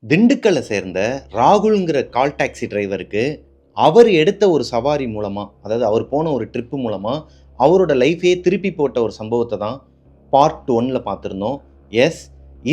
திண்டுக்கல்லை சேர்ந்த ராகுல்ங்கிற call taxi டிரைவருக்கு அவர் எடுத்த ஒரு சவாரி மூலமாக, அதாவது அவர் போன ஒரு ட்ரிப்பு மூலமாக அவரோட லைஃபையே திருப்பி போட்ட ஒரு சம்பவத்தை தான் பார்ட் 1ல் பார்த்துருந்தோம். எஸ்,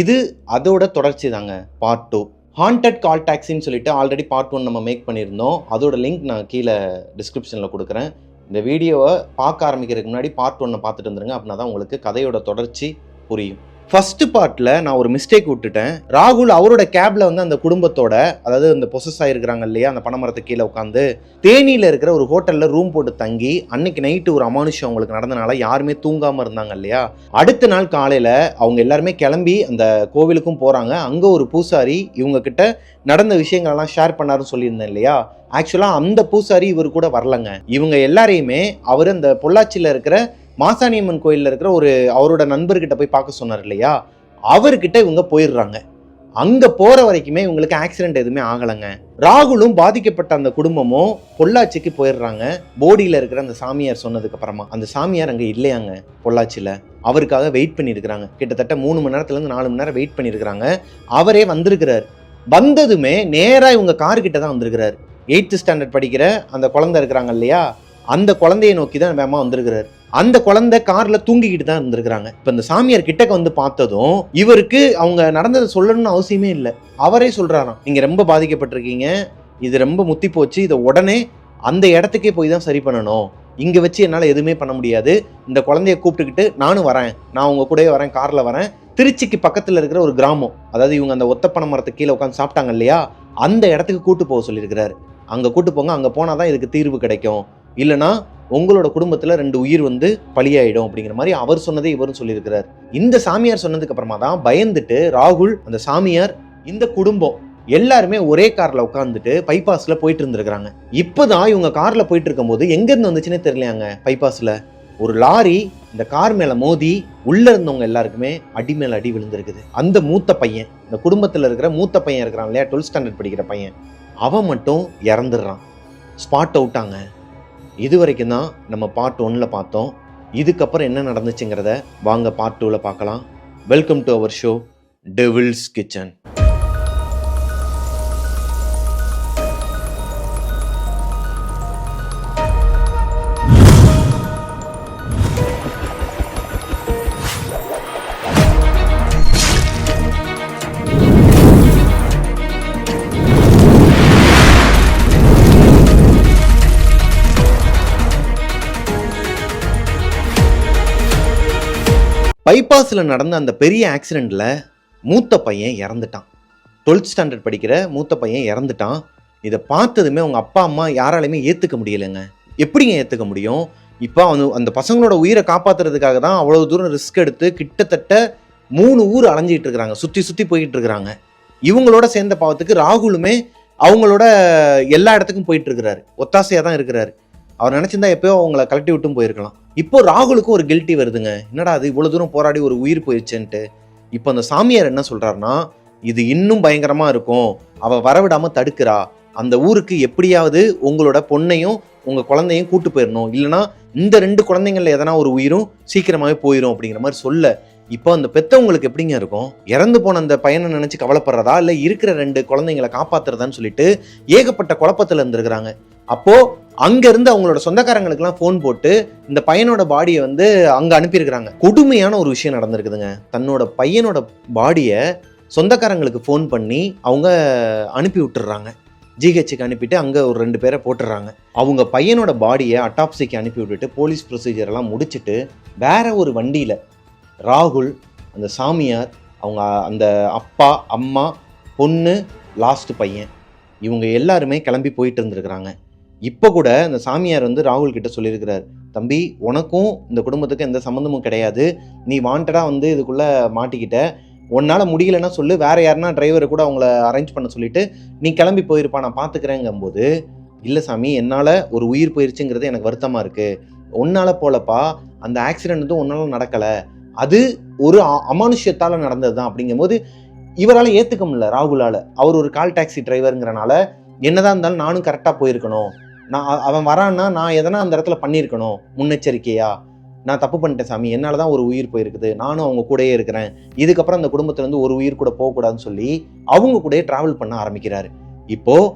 இது அதோட தொடர்ச்சி தாங்க. பார்ட் 2 ஹாண்டட் கால் டாக்ஸின்னு சொல்லிட்டு ஆல்ரெடி பார்ட் 1 நம்ம மேக் பண்ணியிருந்தோம். அதோட லிங்க் நான் கீழே டிஸ்கிரிப்ஷனில் கொடுக்குறேன். இந்த வீடியோவை பார்க்க ஆரம்பிக்கிறதுக்கு முன்னாடி பார்ட் 1 பார்த்துட்டு வந்துருங்க. அப்படின்னா தான் உங்களுக்கு கதையோட தொடர்ச்சி புரியும். ஃபர்ஸ்ட் பார்ட்டில் நான் ஒரு மிஸ்டேக் விட்டுட்டேன். ராகுல் அவரோட கேப்ல வந்து அந்த குடும்பத்தோட, அதாவது அந்த பொசஸ் ஆகிருக்கிறாங்க இல்லையா, அந்த பனைமரத்துக்கு கீழே உட்காந்து தேனியில் இருக்கிற ஒரு ஹோட்டலில் ரூம் போட்டு தங்கி அன்னைக்கு நைட்டு ஒரு அமானுஷம் அவங்களுக்கு நடந்தனால யாருமே தூங்காமல் இருந்தாங்க இல்லையா. அடுத்த நாள் காலையில் அவங்க எல்லாருமே கிளம்பி அந்த கோவிலுக்கும் போகிறாங்க. அங்கே ஒரு பூசாரி இவங்க கிட்ட நடந்த விஷயங்களெல்லாம் ஷேர் பண்ணாருன்னு சொல்லியிருந்தேன் இல்லையா. ஆக்சுவலாக அந்த பூசாரி இவர் கூட வரலங்க. இவங்க எல்லாரையுமே அவர் அந்த பொள்ளாச்சியில் இருக்கிற மாசாணியம்மன் கோயிலில் இருக்கிற ஒரு அவரோட நண்பர்கிட்ட போய் பார்க்க சொன்னார் இல்லையா, அவர்கிட்ட இவங்க போயிடுறாங்க. அங்கே போகிற வரைக்குமே இவங்களுக்கு ஆக்சிடென்ட் எதுவுமே ஆகலைங்க. ராகுலும் பாதிக்கப்பட்ட அந்த குடும்பமும் பொள்ளாச்சிக்கு போயிடுறாங்க. போடியில் இருக்கிற அந்த சாமியார் சொன்னதுக்கு அப்புறமா அந்த சாமியார் அங்கே இல்லையாங்க பொள்ளாச்சியில். அவருக்காக வெயிட் பண்ணியிருக்கிறாங்க. கிட்டத்தட்ட 3 மணி நேரத்துலேருந்து 4 மணி நேரம் வெயிட் பண்ணியிருக்கிறாங்க. அவரே வந்திருக்கிறார். வந்ததுமே நேராக இவங்க கார்கிட்ட தான் வந்திருக்கிறார். 8th ஸ்டாண்டர்ட் படிக்கிற அந்த குழந்தை இருக்கிறாங்க இல்லையா, அந்த குழந்தையை நோக்கி தான் வேகமாக வந்திருக்கிறார். அந்த குழந்தை கார்ல தூங்கிக்கிட்டு தான் இருந்திருக்கிறாங்க. இப்ப இந்த சாமியார் கிட்டக்க வந்து பார்த்ததும் இவருக்கு அவங்க நடந்ததை சொல்லணும்னு அவசியமே இல்லை. அவரே சொல்றாராம், நீங்க ரொம்ப பாதிக்கப்பட்டிருக்கீங்க, இது ரொம்ப முத்தி போச்சு, இதை உடனே அந்த இடத்துக்கே போய் தான் சரி பண்ணணும், இங்க வச்சு என்னால் எதுவுமே பண்ண முடியாது, இந்த குழந்தைய கூப்பிட்டுக்கிட்டு நானும் வரேன், நான் உங்க கூடவே வரேன், கார்ல வரேன், திருச்சிக்கு பக்கத்துல இருக்கிற ஒரு கிராமம், அதாவது இவங்க அந்த ஒத்தப்பனை மரத்துக்கு கீழே உட்காந்து சாப்பிட்டாங்க இல்லையா, அந்த இடத்துக்கு கூட்டு போக சொல்லியிருக்கிறாரு. அங்க கூட்டு போங்க, அங்க போனாதான் இதுக்கு தீர்வு கிடைக்கும், இல்லைன்னா உங்களோட குடும்பத்தில் 2 உயிர் வந்து பலியாயிடும் அப்படிங்கிற மாதிரி அவர் சொன்னதே இவரும் சொல்லியிருக்கிறார். இந்த சாமியார் சொன்னதுக்கு அப்புறமா தான் பயந்துட்டு ராகுல், அந்த சாமியார், இந்த குடும்பம் எல்லாருமே ஒரே கார்ல உட்காந்துட்டு பைபாஸ்ல போயிட்டு இருந்திருக்கிறாங்க. இப்பதான் இவங்க கார்ல போயிட்டு இருக்கும் போது எங்க இருந்து வந்துச்சுன்னே தெரியலையாங்க. பைபாஸ்ல ஒரு லாரி இந்த கார் மேல மோதி உள்ள இருந்தவங்க எல்லாருக்குமே அடி மேல அடி விழுந்திருக்குது. அந்த மூத்த பையன், இந்த குடும்பத்துல இருக்கிற மூத்த பையன் இருக்கிறான் இல்லையா, 12th ஸ்டாண்டர்ட் படிக்கிற பையன், அவன் மட்டும் இறந்துடுறான். ஸ்பாட் அவுட்டாங்க. இது வரைக்கும் தான் நம்ம பார்ட் 1ல் பார்த்தோம். இதுக்கப்புறம் என்ன நடந்துச்சுங்கிறத வாங்க பார்ட் 2ல் பார்க்கலாம். Welcome to our show devil's kitchen. பைபாஸில் நடந்த அந்த பெரிய ஆக்சிடெண்ட்டில் மூத்த பையன் இறந்துட்டான். 12th ஸ்டாண்டர்ட் படிக்கிற மூத்த பையன் இறந்துட்டான். இதை பார்த்ததுமே அவங்க அப்பா அம்மா யாராலையுமே ஏற்றுக்க முடியலைங்க. எப்படிங்க ஏற்றுக்க முடியும்? இப்போ அந்த பசங்களோட உயிரை காப்பாற்றுறதுக்காக தான் அவ்வளோ தூரம் ரிஸ்க் எடுத்து கிட்டத்தட்ட 3 ஊர் அலைஞ்சிக்கிட்டு இருக்கிறாங்க, சுற்றி சுற்றி போய்கிட்டு இருக்கிறாங்க. இவங்களோட சேர்ந்த பாவத்துக்கு ராகுலுமே அவங்களோட எல்லா இடத்துக்கும் போயிட்டு இருக்கிறாரு, ஒத்தாசையாக தான் இருக்கிறாரு. அவர் நினச்சிருந்தா எப்போயோ அவங்கள கலட்டி விட்டும் போயிருக்கலாம். இப்போ ராகுலுக்கும் ஒரு கில்ட்டி வருதுங்க. என்னடா அது, இவ்வளோ தூரம் போராடி ஒரு உயிர் போயிடுச்சுன்ட்டு. இப்போ அந்த சாமியார் என்ன சொல்கிறாருன்னா, இது இன்னும் பயங்கரமாக இருக்கும், அவள் வரவிடாமல் தடுக்கிறா, அந்த ஊருக்கு எப்படியாவது உங்களோட பொண்ணையும் உங்கள் குழந்தையும் கூட்டு போயிடணும், இல்லைனா இந்த 2 குழந்தைங்களில் எதனா ஒரு உயிரும் சீக்கிரமாகவே போயிடும் அப்படிங்கிற மாதிரி சொல்ல, இப்போ அந்த பெற்றவங்களுக்கு எப்படிங்க இருக்கும்? இறந்து போன அந்த பையனை நினச்சி கவலைப்படுறதா, இல்லை இருக்கிற 2 குழந்தைங்களை காப்பாற்றுறதான்னு சொல்லிட்டு ஏகப்பட்ட குழப்பத்தில் இருந்திருக்கிறாங்க. அப்போது அங்கேருந்து அவங்களோட சொந்தக்காரங்களுக்கெல்லாம் ஃபோன் போட்டு இந்த பையனோட பாடியை வந்து அங்கே அனுப்பியிருக்கிறாங்க. கொடுமையான ஒரு விஷயம் நடந்திருக்குதுங்க. தன்னோட பையனோட பாடியை சொந்தக்காரங்களுக்கு ஃபோன் பண்ணி அவங்க அனுப்பி விட்டுறாங்க. ஜிஹெச்சுக்கு அனுப்பிட்டு அங்கே ஒரு 2 பேரை போட்டுடுறாங்க. அவங்க பையனோட பாடியை அட்டாப்சிக்கு அனுப்பி விட்டுட்டு போலீஸ் ப்ரொசீஜரெல்லாம் முடிச்சுட்டு வேற ஒரு வண்டியில் ராகுல், அந்த சாமியார், அவங்க அந்த அப்பா அம்மா பொண்ணு லாஸ்ட் பையன், இவங்க எல்லாருமே கிளம்பி போயிட்டு இருந்திருக்கிறாங்க. இப்போ கூட அந்த சாமியார் வந்து ராகுல் கிட்ட சொல்லியிருக்கிறார், தம்பி உனக்கும் இந்த குடும்பத்துக்கு எந்த சம்மந்தமும் கிடையாது, நீ வாண்டடாக வந்து இதுக்குள்ளே மாட்டிக்கிட்ட, உன்னால் முடியலைன்னா சொல்லு, வேறு யாருன்னா டிரைவரை கூட அவங்கள அரேஞ்ச் பண்ண சொல்லிவிட்டு நீ கிளம்பி போயிருப்பா, நான் பார்த்துக்கிறேங்கும்போது, இல்லை சாமி என்னால் ஒரு உயிர் போயிருச்சுங்கிறது எனக்கு வருத்தமாக இருக்குது, உன்னால் போலப்பா, அந்த ஆக்சிடென்ட் வந்து உன்னால் நடக்கலை, அது ஒரு அமானுஷ்யத்தால் நடந்தது தான் அப்படிங்கும்போது இவரால் ஏற்றுக்க முடியல ராகுலால். அவர் ஒரு கால் டாக்ஸி டிரைவருங்கிறனால என்னதான் இருந்தாலும் நானும் கரெக்டாக போயிருக்கணும், நான் அவன் வரான்னா நான் எதனா அந்த இடத்துல பண்ணியிருக்கணும் முன்னெச்சரிக்கையா, நான் தப்பு பண்ணிட்டேன் சாமி, என்னால் தான் ஒரு உயிர் போயிருக்குது, நானும் அவங்க கூடயே இருக்கிறேன், இதுக்கப்புறம் அந்த குடும்பத்துலேருந்து ஒரு உயிர் கூட போகக்கூடாதுன்னு சொல்லி அவங்க கூடயே ட்ராவல் பண்ண ஆரம்பிக்கிறாரு. இப்போது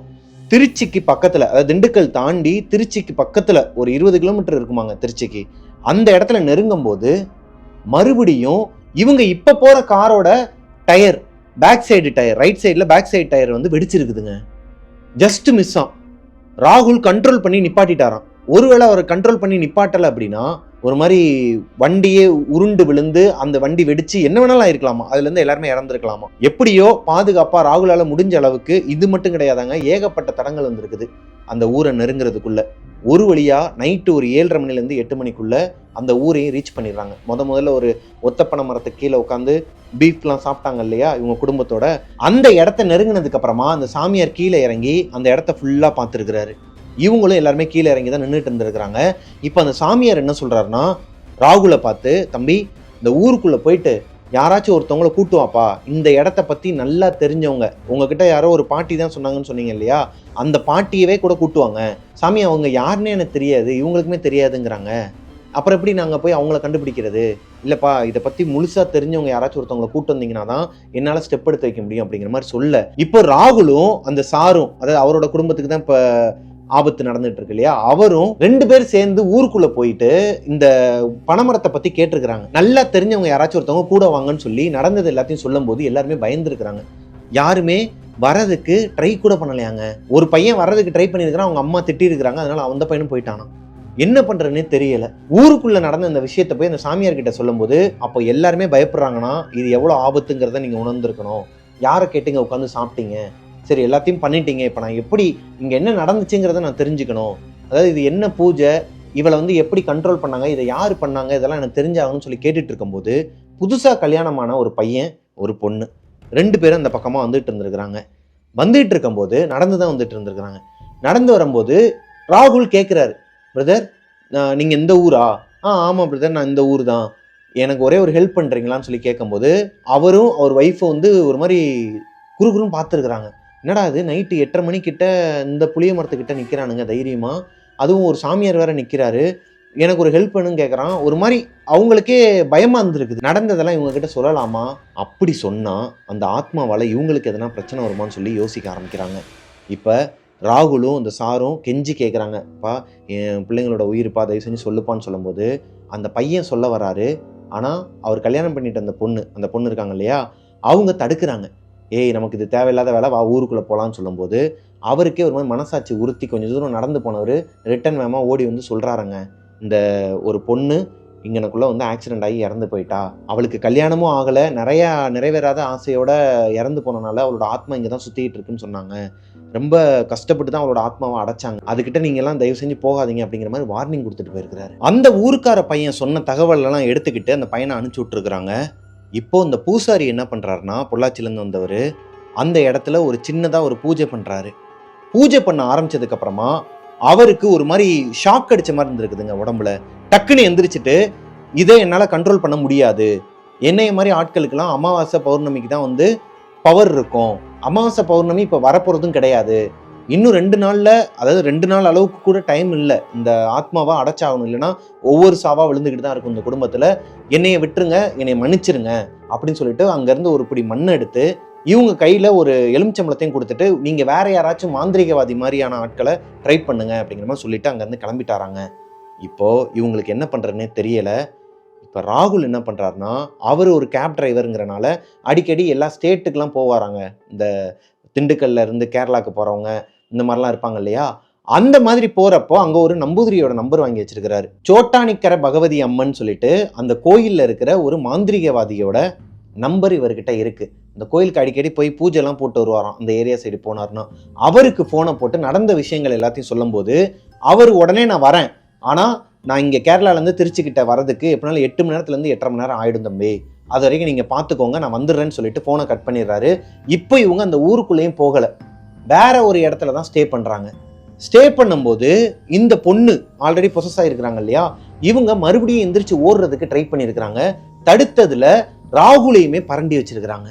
திருச்சிக்கு பக்கத்தில், அதாவது திண்டுக்கல் தாண்டி திருச்சிக்கு பக்கத்தில் ஒரு 20 கிலோமீட்டர் இருக்குமாங்க திருச்சிக்கு. அந்த இடத்துல நெருங்கும் போது மறுபடியும் இவங்க இப்போ போகிற காரோட tyre, back side tyre, right சைடில் பேக் சைடு டயர் வந்து வெடிச்சிருக்குதுங்க. ஜஸ்ட் மிஸ் ஆம். ராகுல் கண்ட்ரோல் பண்ணி நிப்பாட்டிட்டாராம். ஒருவேளை அவர் கண்ட்ரோல் பண்ணி நிப்பாட்டலை அப்படின்னா ஒரு மாதிரி வண்டியே உருண்டு விழுந்து அந்த வண்டி வெடிச்சு என்ன வேணாலும் ஆயிருக்கலாமா, அதுல இருந்து எல்லாருமே இறந்துருக்கலாமா. எப்படியோ பாதுகாப்பா ராகுலால முடிஞ்ச அளவுக்கு, இது மட்டும் கிடையாதாங்க, ஏகப்பட்ட தடங்கள் வந்திருக்குது அந்த ஊரை நெருங்குறதுக்குள்ள. ஒரு வழியா நைட்டு ஒரு 7:30 மணிலேருந்து 8 மணிக்குள்ள அந்த ஊரையும் ரீச் பண்ணிடுறாங்க. முதல்ல ஒரு ஒத்தப்பனை மரத்துக்கு கீழே உட்காந்து பீஃப்லாம் சாப்பிட்டாங்க இல்லையா இவங்க குடும்பத்தோட, அந்த இடத்த நெருங்கினதுக்கு அப்புறமா அந்த சாமியார் கீழே இறங்கி அந்த இடத்த ஃபுல்லா பார்த்துருக்கிறாரு. இவங்களும் எல்லாருமே கீழே இறங்கி தான் நின்றுட்டு இருந்திருக்கிறாங்க. இப்போ அந்த சாமியார் என்ன சொல்றாருன்னா, ராகுலை பார்த்து, தம்பி இந்த ஊருக்குள்ள போயிட்டு யாராச்சும் ஒருத்தவங்களை கூட்டுவாப்பா, இந்த இடத்த பத்தி நல்லா தெரிஞ்சவங்க, உங்ககிட்ட யாரோ ஒரு பாட்டி தான் சொன்னாங்கன்னு சொன்னீங்க இல்லையா, அந்த பாட்டியவே கூட கூட்டுவாங்க. சாமி அவங்க யாருன்னே எனக்கு தெரியாது, இவங்களுக்குமே தெரியாதுங்கிறாங்க, அப்புறம் எப்படி நாங்கள் போய் அவங்கள கண்டுபிடிக்கிறது? இல்லைப்பா, இதை பற்றி முழுசாக தெரிஞ்சவங்க யாராச்சும் ஒருத்தவங்களை கூட்டு வந்தீங்கன்னா தான் என்னால் ஸ்டெப் எடுத்து வைக்க முடியும் அப்படிங்கிற மாதிரி சொல்ல, இப்போ ராகுலும் அந்த சாரும், அதாவது அவரோட குடும்பத்துக்கு தான் இப்போ ஆபத்து நடந்துட்டு இருக்கு இல்லையா, அவரும் 2 பேர் சேர்ந்து ஊருக்குள்ள போயிட்டு இந்த பனைமரத்தை பத்தி கேட்டிருக்கிறாங்க. நல்லா தெரிஞ்சவங்க யாராச்சும் ஒருத்தவங்க கூட வாங்கன்னு சொல்லி நடந்தது எல்லாத்தையும் சொல்லும் போது எல்லாருமே பயந்துருக்கிறாங்க. யாருமே வரதுக்கு ட்ரை கூட பண்ணலையாங்க. ஒரு பையன் வர்றதுக்கு ட்ரை பண்ணியிருக்கிறான், அவங்க அம்மா திட்டி இருக்கிறாங்க, அதனால அந்த பையனும் போயிட்டானா. என்ன பண்றதுன்னே தெரியல. ஊருக்குள்ள நடந்த இந்த விஷயத்த போய் அந்த சாமியார் கிட்ட சொல்லும் போது அப்போ எல்லாருமே பயப்படுறாங்கன்னா இது எவ்வளவு ஆபத்துங்கிறத நீங்க உணர்ந்திருக்கணும். யாரை கேட்டுங்க உட்காந்து சாப்பிட்டீங்க, சரி எல்லாத்தையும் பண்ணிட்டீங்க, இப்போ நான் எப்படி இங்கே என்ன நடந்துச்சுங்கிறத நான் தெரிஞ்சுக்கணும், அதாவது இது என்ன பூஜை, இவளை வந்து எப்படி கண்ட்ரோல் பண்ணாங்க, இதை யார் பண்ணாங்க, இதெல்லாம் எனக்கு தெரிஞ்சாகணும்னு சொல்லி கேட்டுட்டு இருக்கும்போது புதுசாக கல்யாணமான ஒரு பையன் ஒரு பொண்ணு 2 பேரும் அந்த பக்கமாக வந்துட்டு இருந்திருக்கிறாங்க. வந்துட்டு இருக்கும்போது நடந்து தான் வந்துட்டு இருந்திருக்கிறாங்க. நடந்து வரும்போது ராகுல் கேட்குறாரு, பிரதர் நீங்கள் இந்த ஊரா? ஆமாம் பிரதர், நான் இந்த ஊர் தான், எனக்கு ஒரே ஒரு ஹெல்ப் பண்ணுறீங்களான்னு சொல்லி கேட்கும்போது அவரும் அவர் ஒய்ஃபை வந்து ஒரு மாதிரி குறுகுறுன்னு பார்த்துருக்குறாங்க. என்னடா இது நைட்டு 8:30 மணிக்கிட்ட இந்த புளிய மரத்துக்கிட்ட நிற்கிறானுங்க தைரியமா, அதுவும் ஒரு சாமியார் வேற நிற்கிறாரு, எனக்கு ஒரு ஹெல்ப் பண்ணுன்னு கேட்குறான். ஒரு மாதிரி அவங்களுக்கே பயமாக இருந்திருக்குது. நடந்ததெல்லாம் இவங்க கிட்ட சொல்லலாமா, அப்படி சொன்னால் அந்த ஆத்மாவால் இவங்களுக்கு எதனா பிரச்சனை வருமானு சொல்லி யோசிக்க ஆரம்பிக்கிறாங்க. இப்போ ராகுலும் அந்த சாரும் கெஞ்சி கேட்குறாங்க, பா என் பிள்ளைங்களோட உயிர்ப்பா தயவு செஞ்சு சொல்லுப்பான்னு சொல்லும்போது அந்த பையன் சொல்ல வராரு. ஆனால் அவர் கல்யாணம் பண்ணிட்டு அந்த பொண்ணு இருக்காங்க இல்லையா, அவங்க தடுக்கிறாங்க. ஏய் நமக்கு இது தேவையில்லாத வேலை, வா ஊருக்குள்ளே போகலான்னு சொல்லும்போது அவருக்கே ஒரு மாதிரி மனசாட்சி உறுத்தி கொஞ்சம் தூரம் நடந்து போனவர் ரிட்டன் வேகமாக ஓடி வந்து சொல்கிறாருங்க, இந்த ஒரு பொண்ணு இங்கனக்குள்ளே வந்து ஆக்சிடென்ட் ஆகி இறந்து போயிட்டா, அவளுக்கு கல்யாணமும் ஆகலை, நிறையா நிறைவேறாத ஆசையோட இறந்து போனனால அவளோட ஆத்மா இங்கே தான் சுற்றிக்கிட்டு இருக்குன்னு சொன்னாங்க, ரொம்ப கஷ்டப்பட்டு தான் அவளோட ஆத்மாவை அடைச்சாங்க, அதுக்கிட்ட நீங்கள்லாம் தயவு செஞ்சு போகாதீங்க அப்படிங்கிற மாதிரி வார்னிங் கொடுத்துட்டு போயிருக்கிறாரு. அந்த ஊருக்கார பையன் சொன்ன தகவலெல்லாம் எடுத்துக்கிட்டு அந்த பையனை அனுப்பிச்சி விட்ருக்குறாங்க. இப்போ இந்த பூசாரி என்ன பண்ணுறாருன்னா, பொள்ளாச்சிலேருந்து வந்தவர் அந்த இடத்துல ஒரு சின்னதாக ஒரு பூஜை பண்ணுறாரு. பூஜை பண்ண ஆரம்பிச்சதுக்கப்புறமா அவருக்கு ஒரு மாதிரி ஷாக் அடித்த மாதிரி இருந்திருக்குதுங்க உடம்புல. டக்குன்னு எந்திரிச்சிட்டு, இதை என்னால் கண்ட்ரோல் பண்ண முடியாது, என்னைய மாதிரி ஆட்களுக்கெல்லாம் அமாவாசை பௌர்ணமிக்கு தான் வந்து பவர் இருக்கும், அமாவாசை பௌர்ணமி இப்போ வரப்போகிறதும் கிடையாது, இன்னும் 2 நாளில், அதாவது 2 நாள் அளவுக்கு கூட டைம் இல்லை, இந்த ஆத்மாவா அடைச்சாகணும், இல்லைன்னா ஒவ்வொரு சாவா விழுந்துக்கிட்டு தான் இருக்கும் இந்த குடும்பத்தில், என்னைய விட்டுருங்க, என்னை மன்னிச்சிருங்க அப்படின்னு சொல்லிட்டு அங்கேருந்து ஒரு பிடி மண்ணை எடுத்து இவங்க கையில் ஒரு எலுமிச்சம்பழத்தையும் கொடுத்துட்டு, நீங்கள் வேற யாராச்சும் மாந்திரிகவாதி மாதிரியான ஆட்களை ட்ரை பண்ணுங்க அப்படிங்கிற மாதிரி சொல்லிட்டு அங்கேருந்து கிளம்பிட்டாராங்க. இப்போது இவங்களுக்கு என்ன பண்ணுறதுனே தெரியலை. இப்போ ராகுல் என்ன பண்ணுறாருனா, அவர் ஒரு கேப் டிரைவருங்கிறனால அடிக்கடி எல்லா ஸ்டேட்டுக்கெலாம் போவாராங்க. இந்த திண்டுக்கல்ல இருந்து கேரளாவுக்கு போகிறவங்க இந்த மாதிரிலாம் இருப்பாங்க இல்லையா, அந்த மாதிரி போகிறப்போ அங்கே ஒரு நம்பூதிரியோட நம்பர் வாங்கி வச்சிருக்கிறாரு. சோட்டானிக்கரை பகவதி அம்மன் சொல்லிட்டு அந்த கோயிலில் இருக்கிற ஒரு மாந்திரிகவாதியோட நம்பர் இவர்கிட்ட இருக்குது. இந்த கோயிலுக்கு அடிக்கடி போய் பூஜைலாம் போட்டு வருவாராம் அந்த ஏரியா சைடு போனார்னா. அவருக்கு ஃபோனை போட்டு நடந்த விஷயங்கள் எல்லாத்தையும் சொல்லும்போது அவர் உடனே நான் வரேன், ஆனால் நான் இங்கே கேரளாலேருந்து திருச்சிக்கிட்ட வரதுக்கு எப்படினாலும் 8 மணி நேரத்துலேருந்து 8:30 மணி நேரம் ஆகிடும் தம்பி, அது வரைக்கும் நீங்கள் பார்த்துக்கோங்க, நான் வந்துடுறேன்னு சொல்லிட்டு ஃபோனை கட் பண்ணிடுறாரு. இப்போ இவங்க அந்த ஊருக்குள்ளேயும் போகலை, வேற ஒரு இடத்துல தான் ஸ்டே பண்ணுறாங்க. ஸ்டே பண்ணும்போது இந்த பொண்ணு ஆல்ரெடி பொசஸ் ஆகிருக்கிறாங்க இல்லையா, இவங்க மறுபடியும் எந்திரிச்சு ஓடுறதுக்கு ட்ரை பண்ணியிருக்கிறாங்க. தடுத்ததுல ராகுலையுமே பரண்டி வச்சிருக்கிறாங்க.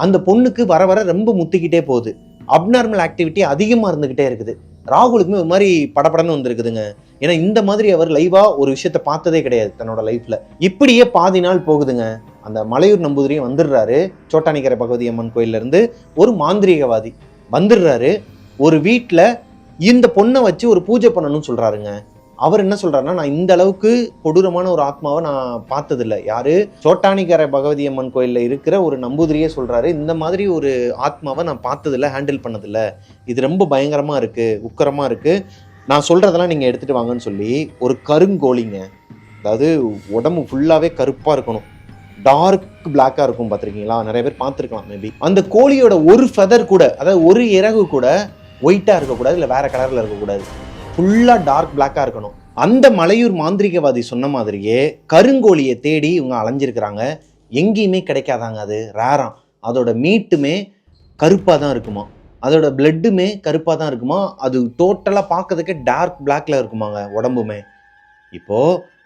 அந்த பொண்ணுக்கு வர வர ரொம்ப முத்திக்கிட்டே போகுது, அப்நார்மல் ஆக்டிவிட்டி அதிகமாக இருந்துக்கிட்டே இருக்குது. ராகுலுக்குமே ஒரு மாதிரி படபடன்னு வந்திருக்குதுங்க. ஏன்னா இந்த மாதிரி அவர் லைவா ஒரு விஷயத்த பார்த்ததே கிடையாது தன்னோட லைஃப்ல. இப்படியே பாதி நாள் போகுதுங்க. அந்த மலையூர் நம்பூதிரியும் வந்துடுறாரு. சோட்டானிக்கரை பகவதி அம்மன் கோயில்ல இருந்து ஒரு மாந்திரீகவாதி வந்துடுறாரு. ஒரு வீட்டுல இந்த பொண்ணை வச்சு ஒரு பூஜை பண்ணணும்னு சொல்றாருங்க. அவர் என்ன சொல்றாருன்னா, நான் இந்த அளவுக்கு கொடூரமான ஒரு ஆத்மாவை நான் பார்த்ததில்லை. யாரு? சோட்டானிக்கரை பகவதி அம்மன் கோயில்ல இருக்கிற ஒரு நம்பூதிரியே சொல்றாரு, இந்த மாதிரி ஒரு ஆத்மாவை நான் பார்த்ததில்லை, ஹேண்டில் பண்ணதில்லை, இது ரொம்ப பயங்கரமா இருக்கு, உக்கரமா இருக்கு, நான் சொல்றதெல்லாம் நீங்க எடுத்துட்டு வாங்கன்னு சொல்லி ஒரு கருங்கோழிங்க, அதாவது உடம்பு ஃபுல்லாவே கருப்பா இருக்கணும், டார்க் பிளாக்கா இருக்கும், பார்த்துருக்கீங்களா? நிறைய பேர் பார்த்துருக்கலாம் மேபி. அந்த கோழியோட ஒரு ஃபெதர் கூட, அதாவது ஒரு இறகு கூட ஒயிட்டா இருக்கக்கூடாது, இல்லை வேற கலர்ல இருக்கக்கூடாது, ஃபுல்லா டார்க் பிளாக்கா இருக்கணும். அந்த மலையூர் மாந்திரிகவாதி சொன்ன மாதிரியே கருங்கோழியை தேடி இவங்க அலைஞ்சிருக்கிறாங்க. எங்கேயுமே கிடைக்காதாங்க. அது ரேராம். அதோட மீட்டுமே கருப்பாக தான் இருக்குமா, அதோட பிளட்டுமே கருப்பாக தான் இருக்குமா, அது டோட்டலாக பார்க்கறதுக்கே டார்க் பிளாக்ல இருக்குமாங்க உடம்புமே. இப்போ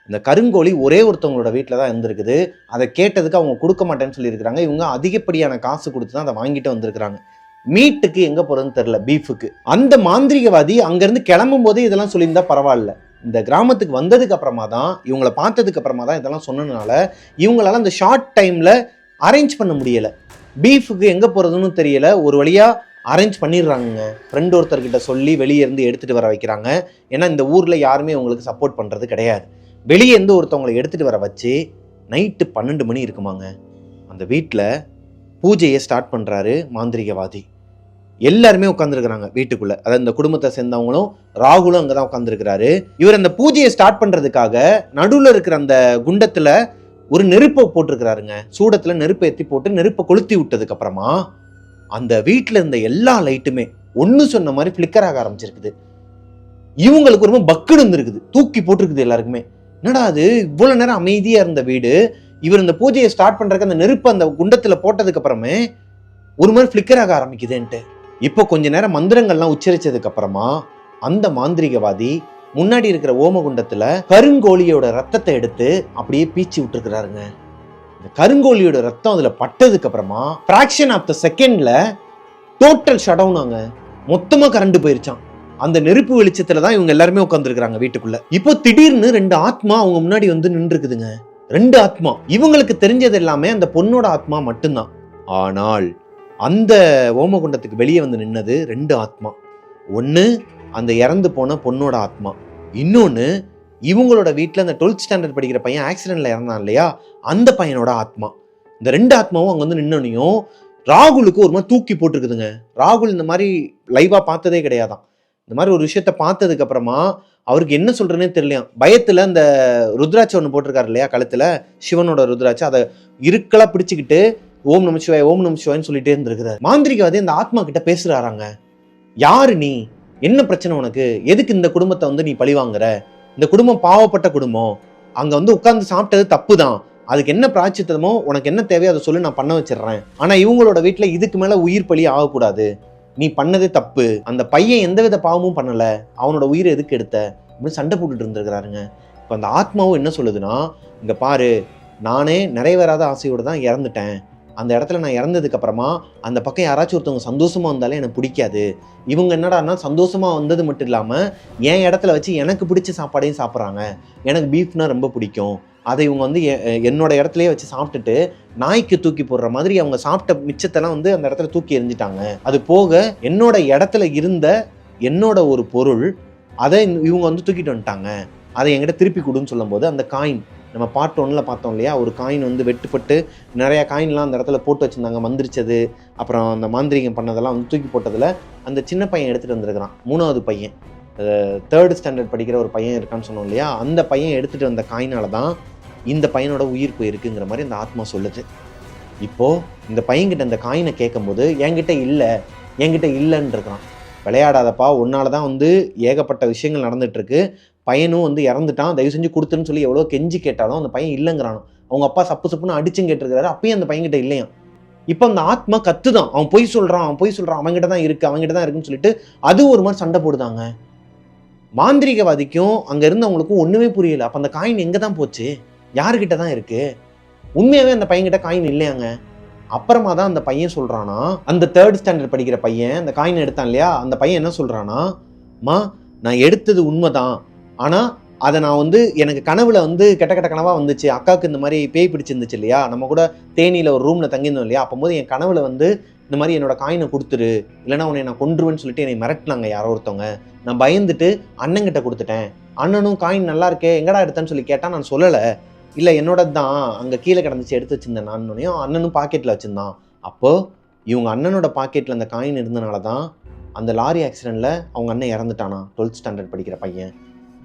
இந்த கருங்கோழி ஒரே ஒருத்தவங்களோட வீட்டில் தான் இருந்திருக்குது. அதை கேட்டதுக்கு அவங்க கொடுக்க மாட்டேன்னு சொல்லியிருக்கிறாங்க. இவங்க அதிகப்படியான காசு கொடுத்து தான் அதை வாங்கிட்டு வந்திருக்கிறாங்க. மீட்டுக்கு எங்க போறதுன்னு தெரியல, பீஃபுக்கு. அந்த மாந்திரிகவாதி அங்கிருந்து கிளம்பும் போதே இதெல்லாம் சொல்லியிருந்தா பரவாயில்ல. இந்த கிராமத்துக்கு வந்ததுக்கு அப்புறமா தான், இவங்களை பார்த்ததுக்கு அப்புறமா தான் இதெல்லாம் சொன்னதுனால இவங்களால அந்த ஷார்ட் டைம்ல அரேஞ்ச் பண்ண முடியல. பீஃபுக்கு எங்க போறதுன்னு தெரியல. ஒரு வழியா அரேஞ்ச் பண்ணிடுறாங்க. ஃப்ரெண்ட் ஒருத்தர்கிட்ட சொல்லி வெளியே இருந்து எடுத்துட்டு வர வைக்கிறாங்க. ஏன்னா இந்த ஊர்ல யாருமே உங்களுக்கு சப்போர்ட் பண்றது கிடையாது. வெளியே இருந்து ஒருத்தவங்களை எடுத்துட்டு வர வச்சு நைட்டு 12 மணி இருக்குமாங்க. அந்த வீட்டில் பூஜையை ஸ்டார்ட் பண்ணுறாரு மாந்திரிகவாதி. எல்லாருமே உட்காந்துருக்கிறாங்க வீட்டுக்குள்ள. அதாவது இந்த குடும்பத்தை சேர்ந்தவங்களும் ராகுலும் அங்கே தான் உட்காந்துருக்கிறாரு. இவர் அந்த பூஜையை ஸ்டார்ட் பண்ணுறதுக்காக நடுவில் இருக்கிற அந்த குண்டத்தில் ஒரு நெருப்பை போட்டிருக்கிறாருங்க. சூடத்தில் நெருப்பை ஏற்றி போட்டு நெருப்பை கொளுத்தி விட்டதுக்கு அப்புறமா அந்த வீட்டில் இருந்த எல்லா லைட்டுமே ஒன்று சொன்ன மாதிரி ஃபிளிக்கர் ஆக ஆரம்பிச்சிருக்குது. இவங்களுக்கு ரொம்ப பக்குன்னு இருந்திருக்குது, தூக்கி போட்டிருக்குது எல்லாருக்குமே. என்னடா அது இவ்வளோ நேரம் அமைதியாக இருந்த வீடு, இவர் இந்த பூஜையை ஸ்டார்ட் பண்றதுக்கு அந்த நெருப்பு அந்த குண்டத்துல போட்டதுக்கு அப்புறமே ஒரு மாதிரி ஃபிளிக்கர் ஆக ஆரம்பிக்குதுன்ட்டு. இப்போ கொஞ்ச நேரம் மந்திரங்கள்லாம் உச்சரிச்சதுக்கு அப்புறமா அந்த மாந்திரிகவாதி முன்னாடி இருக்கிற ஓமகுண்டத்துல கருங்கோழியோட ரத்தத்தை எடுத்து அப்படியே பீச்சி விட்டுருக்கிறாருங்க. இந்த கருங்கோழியோட ரத்தம் அதுல பட்டதுக்கு அப்புறமா ஃபிராக்ஷன் ஆஃப் த செகண்ட்ல டோட்டல் ஷட் டவுன் ஆங்க. மொத்தமா கரண்ட் போயிருச்சான். அந்த நெருப்பு வெளிச்சத்துல தான் இவங்க எல்லாருமே உட்காந்துருக்காங்க வீட்டுக்குள்ள. இப்போ திடீர்னு 2 ஆத்மா அவங்க முன்னாடி வந்து நின்று இருக்குதுங்க. 2 ஆத்மா. இவங்களுக்கு தெரிஞ்சது எல்லாமே அந்த பொண்ணோட ஆத்மா மட்டும்தான். ஆனால் அந்த ஓமகுண்டத்துக்கு வெளியே வந்து நின்னது 2 ஆத்மா. ஒன்று அந்த இறந்து போன பொண்ணோட ஆத்மா, இன்னொன்று இவங்களோட வீட்டில் அந்த 12th ஸ்டாண்டர்ட் படிக்கிற பையன் ஆக்சிடென்ட்ல இறந்தான் இல்லையா, அந்த பையனோட ஆத்மா. இந்த 2 ஆத்மாவும் அங்கே வந்து நின்னோனையும் ராகுலுக்கு ஒரு மாதிரி தூக்கி போட்டிருக்குதுங்க. ராகுல் இந்த மாதிரி லைவா பார்த்ததே கிடையாதான். இந்த மாதிரி ஒரு விஷயத்த பார்த்ததுக்கு அப்புறமா அவருக்கு என்ன சொல்றதுனே தெரியலையா. பயத்துல அந்த ருத்ராட்சம் ஒன்று போட்டிருக்காரு இல்லையா கழுத்துல, சிவனோட ருத்ராட்சம், அதை இருக்கலா பிடிச்சுக்கிட்டு ஓம் நம சிவாய் ஓம் நம சிவாய்னு சொல்லிட்டே இருந்திருக்கிறார். மாந்திரிகவாதி அந்த ஆத்மா கிட்ட பேசுறாராங்க. யாரு நீ, என்ன பிரச்சனை உனக்கு, எதுக்கு இந்த குடும்பத்தை வந்து நீ பழி வாங்குற, இந்த குடும்பம் பாவப்பட்ட குடும்பம், அங்க வந்து உட்கார்ந்து சாப்பிட்டது தப்பு தான், அதுக்கு என்ன பிராய்ச்சித்தமோ உனக்கு என்ன தேவையோ அதை சொல்லி நான் பண்ண வச்சிடுறேன், ஆனா இவங்களோட வீட்டுல இதுக்கு மேல உயிர் பலி ஆகக்கூடாது, நீ பண்ணதே தப்பு, அந்த பையன் எந்தவித பாவமும் பண்ணல, அவனோட உயிரை எதுக்கு எடுத்த அப்படின்னு சண்டை போட்டுட்டு இருந்திருக்கிறாருங்க. இப்போ அந்த ஆத்மாவும் என்ன சொல்லுதுன்னா, இங்க பாரு, நானே நிறைவேறாத ஆசையோடு தான் இறந்துட்டேன், அந்த இடத்துல நான் இறந்ததுக்கு அப்புறமா அந்த பக்கம் யாராச்சும் ஒருத்தவங்க சந்தோஷமா வந்தாலே எனக்கு பிடிக்காது, இவங்க என்னடான்னா சந்தோஷமா வந்தது மட்டும் இல்லாம என் இடத்துல வச்சு எனக்கு பிடிச்ச சாப்பாடையும் சாப்பிட்றாங்க, எனக்கு பீஃப்னா ரொம்ப பிடிக்கும், அதை இவங்க வந்து என்னோட இடத்துலயே வச்சு சாப்பிட்டுட்டு நாய்க்கு தூக்கி போடுற மாதிரி அவங்க சாப்பிட்ட மிச்சத்தெல்லாம் வந்து அந்த இடத்துல தூக்கி எறிஞ்சிட்டாங்க, அது போக என்னோட இடத்துல இருந்த என்னோட ஒரு பொருள் அதை இவங்க வந்து தூக்கிட்டு வந்துட்டாங்க, அதை என்கிட்ட திருப்பி கொடுன்னு சொல்லும் போது அந்த காயின் நம்ம பார்ட் 1ல் பார்த்தோம் இல்லையா, ஒரு காயின் வந்து வெட்டுப்பட்டு நிறையா காயின்லாம் அந்த இடத்துல போட்டு வச்சுருந்தாங்க, மந்திரிச்சது, அப்புறம் அந்த மாந்திரிகம் பண்ணதெல்லாம் வந்து தூக்கி போட்டதில் அந்த சின்ன பையன் எடுத்துகிட்டு வந்திருக்கிறான். 3வது பையன், 3rd ஸ்டாண்டர்ட் படிக்கிற ஒரு பையன் இருக்கான்னு சொன்னோம் இல்லையா, அந்த பையன் எடுத்துகிட்டு வந்த காயினால தான் இந்த பையனோட உயிர் போயிருக்குங்கிற மாதிரி அந்த ஆத்மா சொல்லுது. இப்போது இந்த பையன்கிட்ட அந்த காயினை கேட்கும்போது என்கிட்ட இல்லைன்னு இருக்கிறான். விளையாடாதப்பா, உன்னால தான் வந்து ஏகப்பட்ட விஷயங்கள் நடந்துகிட்ருக்கு, பையனும் வந்து இறந்துட்டான், தயவு செஞ்சு கொடுத்துன்னு சொல்லி எவ்வளோ கெஞ்சி கேட்டாலும் அந்த பையன் இல்லைங்கிறானோ. அவங்க அப்பா சப்பு சப்புன்னு அடிச்சும் கேட்டிருக்கிறாரு, அப்பயும் அந்த பையன்கிட்ட இல்லையா. இப்போ அந்த ஆத்மா கத்துதான், அவன் பொய் சொல்கிறான் அவங்ககிட்ட தான் இருக்குன்னு சொல்லிட்டு அது ஒரு மாதிரி சண்டை போடுதாங்க. மாந்திரிகவாதிக்கும் அங்கே இருந்தவங்களுக்கும் ஒன்றுமே புரியல. அப்போ அந்த காயின் எங்கே தான் போச்சு, யாருக்கிட்ட தான் இருக்கு, உண்மையாகவே அந்த பையன்கிட்ட காயின் இல்லையாங்க. அப்புறமா தான் அந்த பையன் சொல்கிறானா, அந்த 3rd ஸ்டாண்டர்ட் படிக்கிற பையன் அந்த காயின் எடுத்தான் இல்லையா, அந்த பையன் என்ன சொல்கிறானா, மா நான் எடுத்தது உண்மைதான், ஆனால் அதை நான் வந்து எனக்கு கனவுல வந்து கெட்ட கெட்ட கனவாக வந்துச்சு. அக்காவுக்கு இந்த மாதிரி பேய் பிடிச்சிருந்துச்சு இல்லையா, நம்ம கூட தேனியில் ஒரு ரூமில் தங்கியிருந்தோம் இல்லையா, அப்போது என் கனவுல வந்து இந்த மாதிரி என்னோட காயினை கொடுத்துரு, இல்லைனா உன்னை நான் கொன்றுவேன்னு சொல்லிட்டு என்னை மிரட்டினாங்க யாரோ ஒருத்தவங்க. நான் பயந்துட்டு அண்ணங்கிட்ட கொடுத்துட்டேன். அண்ணனும் காயின் நல்லா இருக்கே எங்கடா எடுத்தேன்னு சொல்லி கேட்டால் நான் சொல்லலை. இல்லை என்னோட தான் அங்கே கீழே கிடந்துச்சு எடுத்து வச்சிருந்தேன் நானும். அண்ணனும் பாக்கெட்டில் வச்சுருந்தான். அப்போது இவங்க அண்ணனோட பாக்கெட்டில் அந்த காயின் இருந்தனால தான் அந்த லாரி ஆக்சிடெண்ட்டில் அவங்க அண்ணன் இறந்துட்டானா, 12th ஸ்டாண்டர்ட் படிக்கிற பையன்.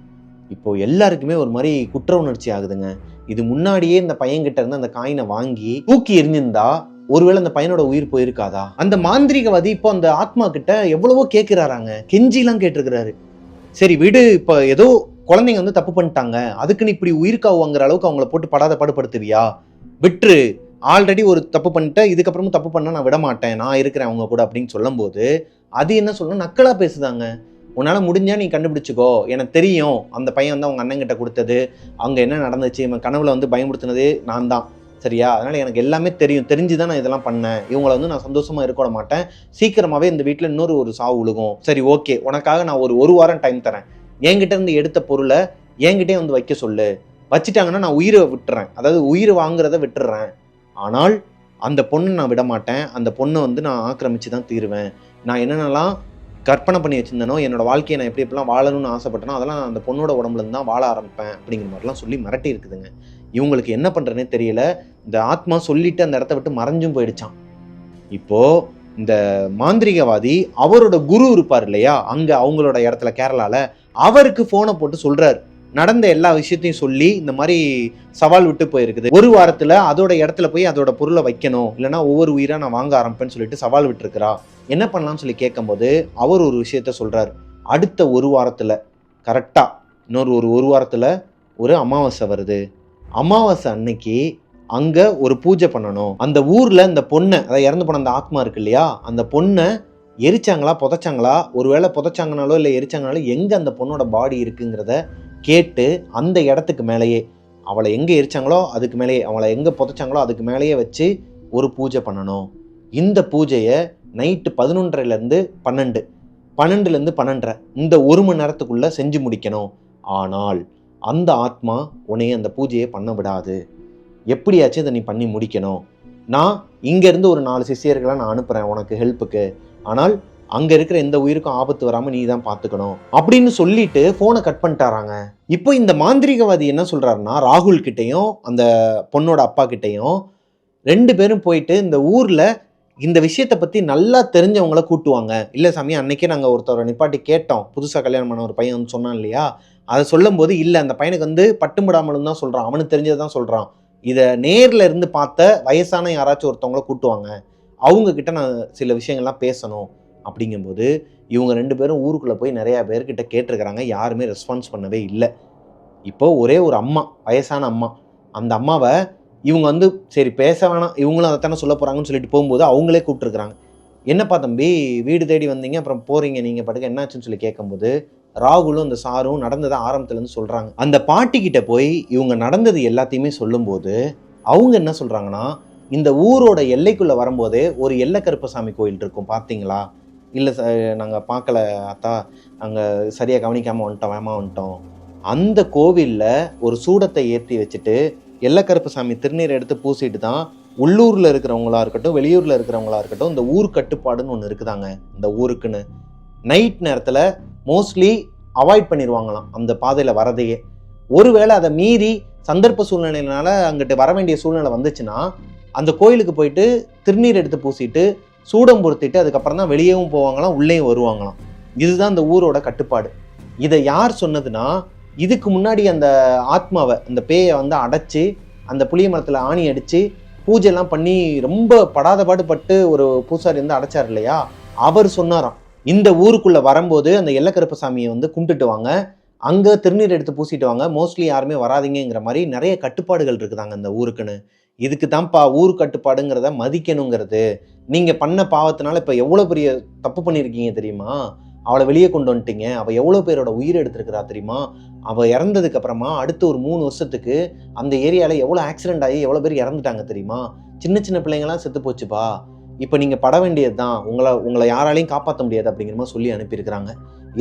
இப்போது எல்லாருக்குமே ஒரு மாதிரி குற்ற உணர்ச்சி ஆகுதுங்க. இது முன்னாடியே இந்த பையன்கிட்ட இருந்து அந்த காயினை வாங்கி தூக்கி எரிஞ்சிருந்தா ஒருவேளை அந்த பையனோட உயிர் போயிருக்காதா? அந்த மாந்திரிகவாதி இப்போ அந்த ஆத்மா கிட்ட எவ்வளவோ கேட்கிறாராங்க, கெஞ்சிலாம் கேட்டிருக்கிறாரு. சரி விடு, இப்போ ஏதோ குழந்தைங்க வந்து தப்பு பண்ணிட்டாங்க, அதுக்குன்னு இப்படி உயிர்காவு வாங்குற அளவுக்கு அவங்கள போட்டு படாத பாடுபடுத்துவியா? விட்டுரு, ஆல்ரெடி ஒரு தப்பு பண்ணிட்டேன், இதுக்கப்புறமும் தப்பு பண்ண நான் விட மாட்டேன், நான் இருக்கிறேன் அவங்க கூட அப்படின்னு சொல்லும் போது அது என்ன சொல்லணும், நக்கலா பேசுதாங்க. உன்னால் முடிஞ்சா நீ கண்டுபிடிச்சிக்கோ, எனக்கு தெரியும் அந்த பையன் வந்து அவங்க அண்ணங்கிட்ட கொடுத்தது, அங்கே என்ன நடந்துச்சு, இவன் கனவுல வந்து பயமுறுத்தினது நான் தான், சரியா? அதனால் எனக்கு எல்லாமே தெரியும், தெரிஞ்சு தான் நான் இதெல்லாம் பண்ணேன், இவங்களை வந்து நான் சந்தோஷமாக இருக்க மாட்டேன், சீக்கிரமாகவே இந்த வீட்டில் இன்னொரு ஒரு சாவு விழுகும். சரி ஓகே, உனக்காக நான் ஒரு வாரம் டைம் தரேன், என்கிட்ட இருந்து எடுத்த பொருளை என்கிட்டே வந்து வைக்க சொல்லு, வச்சுட்டாங்கன்னா நான் உயிரை விட்டுறேன், அதாவது உயிர் வாங்குறத விட்டுறேன், ஆனால் அந்த பொண்ணை நான் விட மாட்டேன், அந்த பொண்ணை வந்து நான் ஆக்கிரமிச்சு தான் தீருவேன், நான் என்னென்னலாம் கற்பனை பண்ணி வச்சுருந்தேனோ, என்னோட வாழ்க்கையை நான் எப்படி எப்படிலாம் வாழணும்னு ஆசைப்பட்டேனோ அதெல்லாம் நான் அந்த பொண்ணோட உடம்புலேருந்து தான் வாழ ஆரம்பிப்பேன் அப்படிங்கிற மாதிரிலாம் சொல்லி மிரட்டி இருக்குதுங்க. இவங்களுக்கு என்ன பண்ணுறதுனே தெரியல. இந்த ஆத்மா சொல்லிட்டு அந்த இடத்த விட்டு மறைஞ்சும் போயிடுச்சான். இப்போது இந்த மாந்திரிகவாதி அவரோட குரு இருப்பார் இல்லையா, அங்கே அவங்களோட இடத்துல கேரளாவில், அவருக்கு ஃபோனை போட்டு சொல்கிறார், நடந்த எல்லா விஷயத்தையும் சொல்லி இந்த மாதிரி சவால் விட்டு போயிருக்குது, ஒரு வாரத்தில் அதோட இடத்துல போய் அதோட பொருளை வைக்கணும், இல்லைனா ஒவ்வொரு உயிராக நான் வாங்க ஆரம்பிப்பேன்னு சொல்லிட்டு சவால் விட்டுருக்கிறா, என்ன பண்ணலாம்னு சொல்லி கேட்கும்போது அவர் ஒரு விஷயத்த சொல்கிறார். அடுத்த ஒரு வாரத்தில் கரெக்டாக இன்னொரு ஒரு வாரத்தில் ஒரு அமாவாசை வருது, அமாவாசை அன்னைக்கு அங்கே ஒரு பூஜை பண்ணணும், அந்த ஊரில் இந்த பொண்ணை, அதாவது இறந்து போன அந்த ஆத்மா இருக்கு இல்லையா, அந்த பொண்ணை எரிச்சாங்களா புதைச்சாங்களா, ஒருவேளை புதைச்சாங்கனாலோ இல்லை எரிச்சாங்கனாலோ எங்கே அந்த பொண்ணோட பாடி இருக்குங்கிறத கேட்டு அந்த இடத்துக்கு மேலேயே, அவளை எங்கே எரிச்சாங்களோ அதுக்கு மேலேயே, அவளை எங்கே புதைச்சாங்களோ அதுக்கு மேலேயே வச்சு ஒரு பூஜை பண்ணணும். இந்த பூஜையை நைட்டு 11:30லேருந்து 12, 12லேருந்து 12:30 இந்த 1 மணி நேரத்துக்குள்ளே செஞ்சு முடிக்கணும். ஆனால் அந்த ஆத்மா உன்னைய அந்த பூஜையை பண்ண விடாது, எப்படியாச்சும் இதை நீ பண்ணி முடிக்கணும், நான் இங்கேருந்து ஒரு 4 சிஷியர்களை நான் அனுப்புகிறேன் உனக்கு ஹெல்ப்புக்கு, ஆனால் அங்கே இருக்கிற எந்த உயிருக்கும் ஆபத்து வராமல் நீ தான் பார்த்துக்கணும் அப்படின்னு சொல்லிட்டு ஃபோனை கட் பண்ணிட்டாராங்க. இப்போ இந்த மாந்திரிகவாதி என்ன சொல்கிறாருன்னா, ராகுல் கிட்டையும் அந்த பொண்ணோட அப்பா கிட்டையும் 2 பேரும் போயிட்டு இந்த ஊரில் இந்த விஷயத்தை பற்றி நல்லா தெரிஞ்சவங்கள கூட்டுவாங்க. இல்லை சாமி, அன்னைக்கே நாங்கள் ஒருத்தரை நிப்பாட்டி கேட்டோம், புதுசாக கல்யாணம் பண்ண ஒரு பையன் வந்து சொன்னான் இல்லையா, அதை சொல்லும் போது இல்லை அந்த பையனுக்கு வந்து பட்டுமிடாமலும் தான் சொல்கிறான், அவனுக்கு தெரிஞ்சது தான் சொல்கிறான், இதை நேரில் இருந்து பார்த்த வயசான யாராச்சும் ஒருத்தவங்கள கூட்டுவாங்க, அவங்கக்கிட்ட நான் சில விஷயங்கள்லாம் பேசணும் அப்படிங்கும்போது இவங்க 2 பேரும் ஊருக்குள்ளே போய் நிறையா பேர்கிட்ட கேட்டிருக்கிறாங்க, யாருமே ரெஸ்பான்ஸ் பண்ணவே இல்லை. இப்போது ஒரே ஒரு அம்மா, வயசான அம்மா, அந்த அம்மாவை இவங்க வந்து சரி பேச வேணாம், இவங்களும் அதை தானே சொல்ல போகிறாங்கன்னு சொல்லிட்டு போகும்போது அவங்களே கூப்பிட்டுருக்குறாங்க. என்னப்பா தம்பி வீடு தேடி வந்தீங்க அப்புறம் போகிறீங்க நீங்கள் பாட்டுக்கு, என்னாச்சுன்னு சொல்லி கேட்கும்போது ராகுலும் அந்த சாரும் நடந்ததை ஆரம்பத்துலேருந்து சொல்கிறாங்க. அந்த பாட்டிக்கிட்ட போய் இவங்க நடந்தது எல்லாத்தையுமே சொல்லும்போது அவங்க என்ன சொல்கிறாங்கன்னா, இந்த ஊரோட எல்லைக்குள்ளே வரும்போதே ஒரு எல்லை கருப்பசாமி கோயில் இருக்கும் பார்த்தீங்களா, இல்லை நாங்கள் பார்க்கல அத்தா, நாங்கள் சரியாக கவனிக்காமல் வந்துட்டோம், அந்த கோவிலில் ஒரு சூடத்தை ஏற்றி வச்சுட்டு எல்லக்கருப்பசாமி திருநீரை எடுத்து பூசிட்டு தான் உள்ளூரில் இருக்கிறவங்களா இருக்கட்டும் வெளியூரில் இருக்கிறவங்களா இருக்கட்டும் இந்த ஊர் கட்டுப்பாடுன்னு ஒன்று இருக்குதாங்க. இந்த ஊருக்குன்னு நைட் நேரத்தில் மோஸ்ட்லி அவாய்ட் பண்ணிடுவாங்களாம் அந்த பாதையில் வரதையே. ஒருவேளை அதை மீறி சந்தர்ப்ப சூழ்நிலையினால அங்கிட்டு வர வேண்டிய சூழ்நிலை வந்துச்சுன்னா அந்த கோயிலுக்கு போயிட்டு திருநீர் எடுத்து பூசிட்டு சூடம் பொருத்திட்டு அதுக்கப்புறம் தான் வெளியேவும் போவாங்களாம், உள்ளேயும் வருவாங்களாம். இதுதான் இந்த ஊரோட கட்டுப்பாடு. இதை யார் சொன்னதுன்னா, இதுக்கு முன்னாடி அந்த ஆத்மாவை, அந்த பேயை வந்து அடைச்சி அந்த புளிய மரத்தில் ஆணி அடித்து பூஜைலாம் பண்ணி ரொம்ப படாத பாடுபட்டு ஒரு பூசாரி வந்து அடைச்சார் இல்லையா, அவர் சொன்னாராம், இந்த ஊருக்குள்ளே வரும்போது அந்த எல்லக்கருப்பசாமியை வந்து கும்பிட்டுட்டு வாங்க, அங்கே திருநீர் எடுத்து பூசிட்டு வாங்க, மோஸ்ட்லி யாருமே வராதிங்கிற மாதிரி நிறைய கட்டுப்பாடுகள் இருக்குதாங்க இந்த ஊருக்குன்னு. இதுக்கு தான்ப்பா ஊர் கட்டுப்பாடுங்கிறத மதிக்கணுங்கிறது. நீங்கள் பண்ண பாவத்தினால இப்போ எவ்வளோ பெரிய தப்பு பண்ணியிருக்கீங்க தெரியுமா, அவளை வெளியே கொண்டு வந்துட்டீங்க, அவள் எவ்வளோ பேரோட உயிர் எடுத்திருக்கிறா தெரியுமா, அவள் இறந்ததுக்கு அப்புறமா அடுத்த ஒரு 3 வருஷத்துக்கு அந்த ஏரியாவில் எவ்வளோ ஆக்சிடென்ட் ஆகி எவ்வளோ பேர் இறந்துட்டாங்க தெரியுமா, சின்ன சின்ன பிள்ளைங்களாம் செத்து போச்சுப்பா, இப்போ நீங்கள் பட வேண்டியது தான், உங்களை யாராலையும் காப்பாற்ற முடியாது அப்படிங்கிற மாதிரி சொல்லி அனுப்பியிருக்கிறாங்க.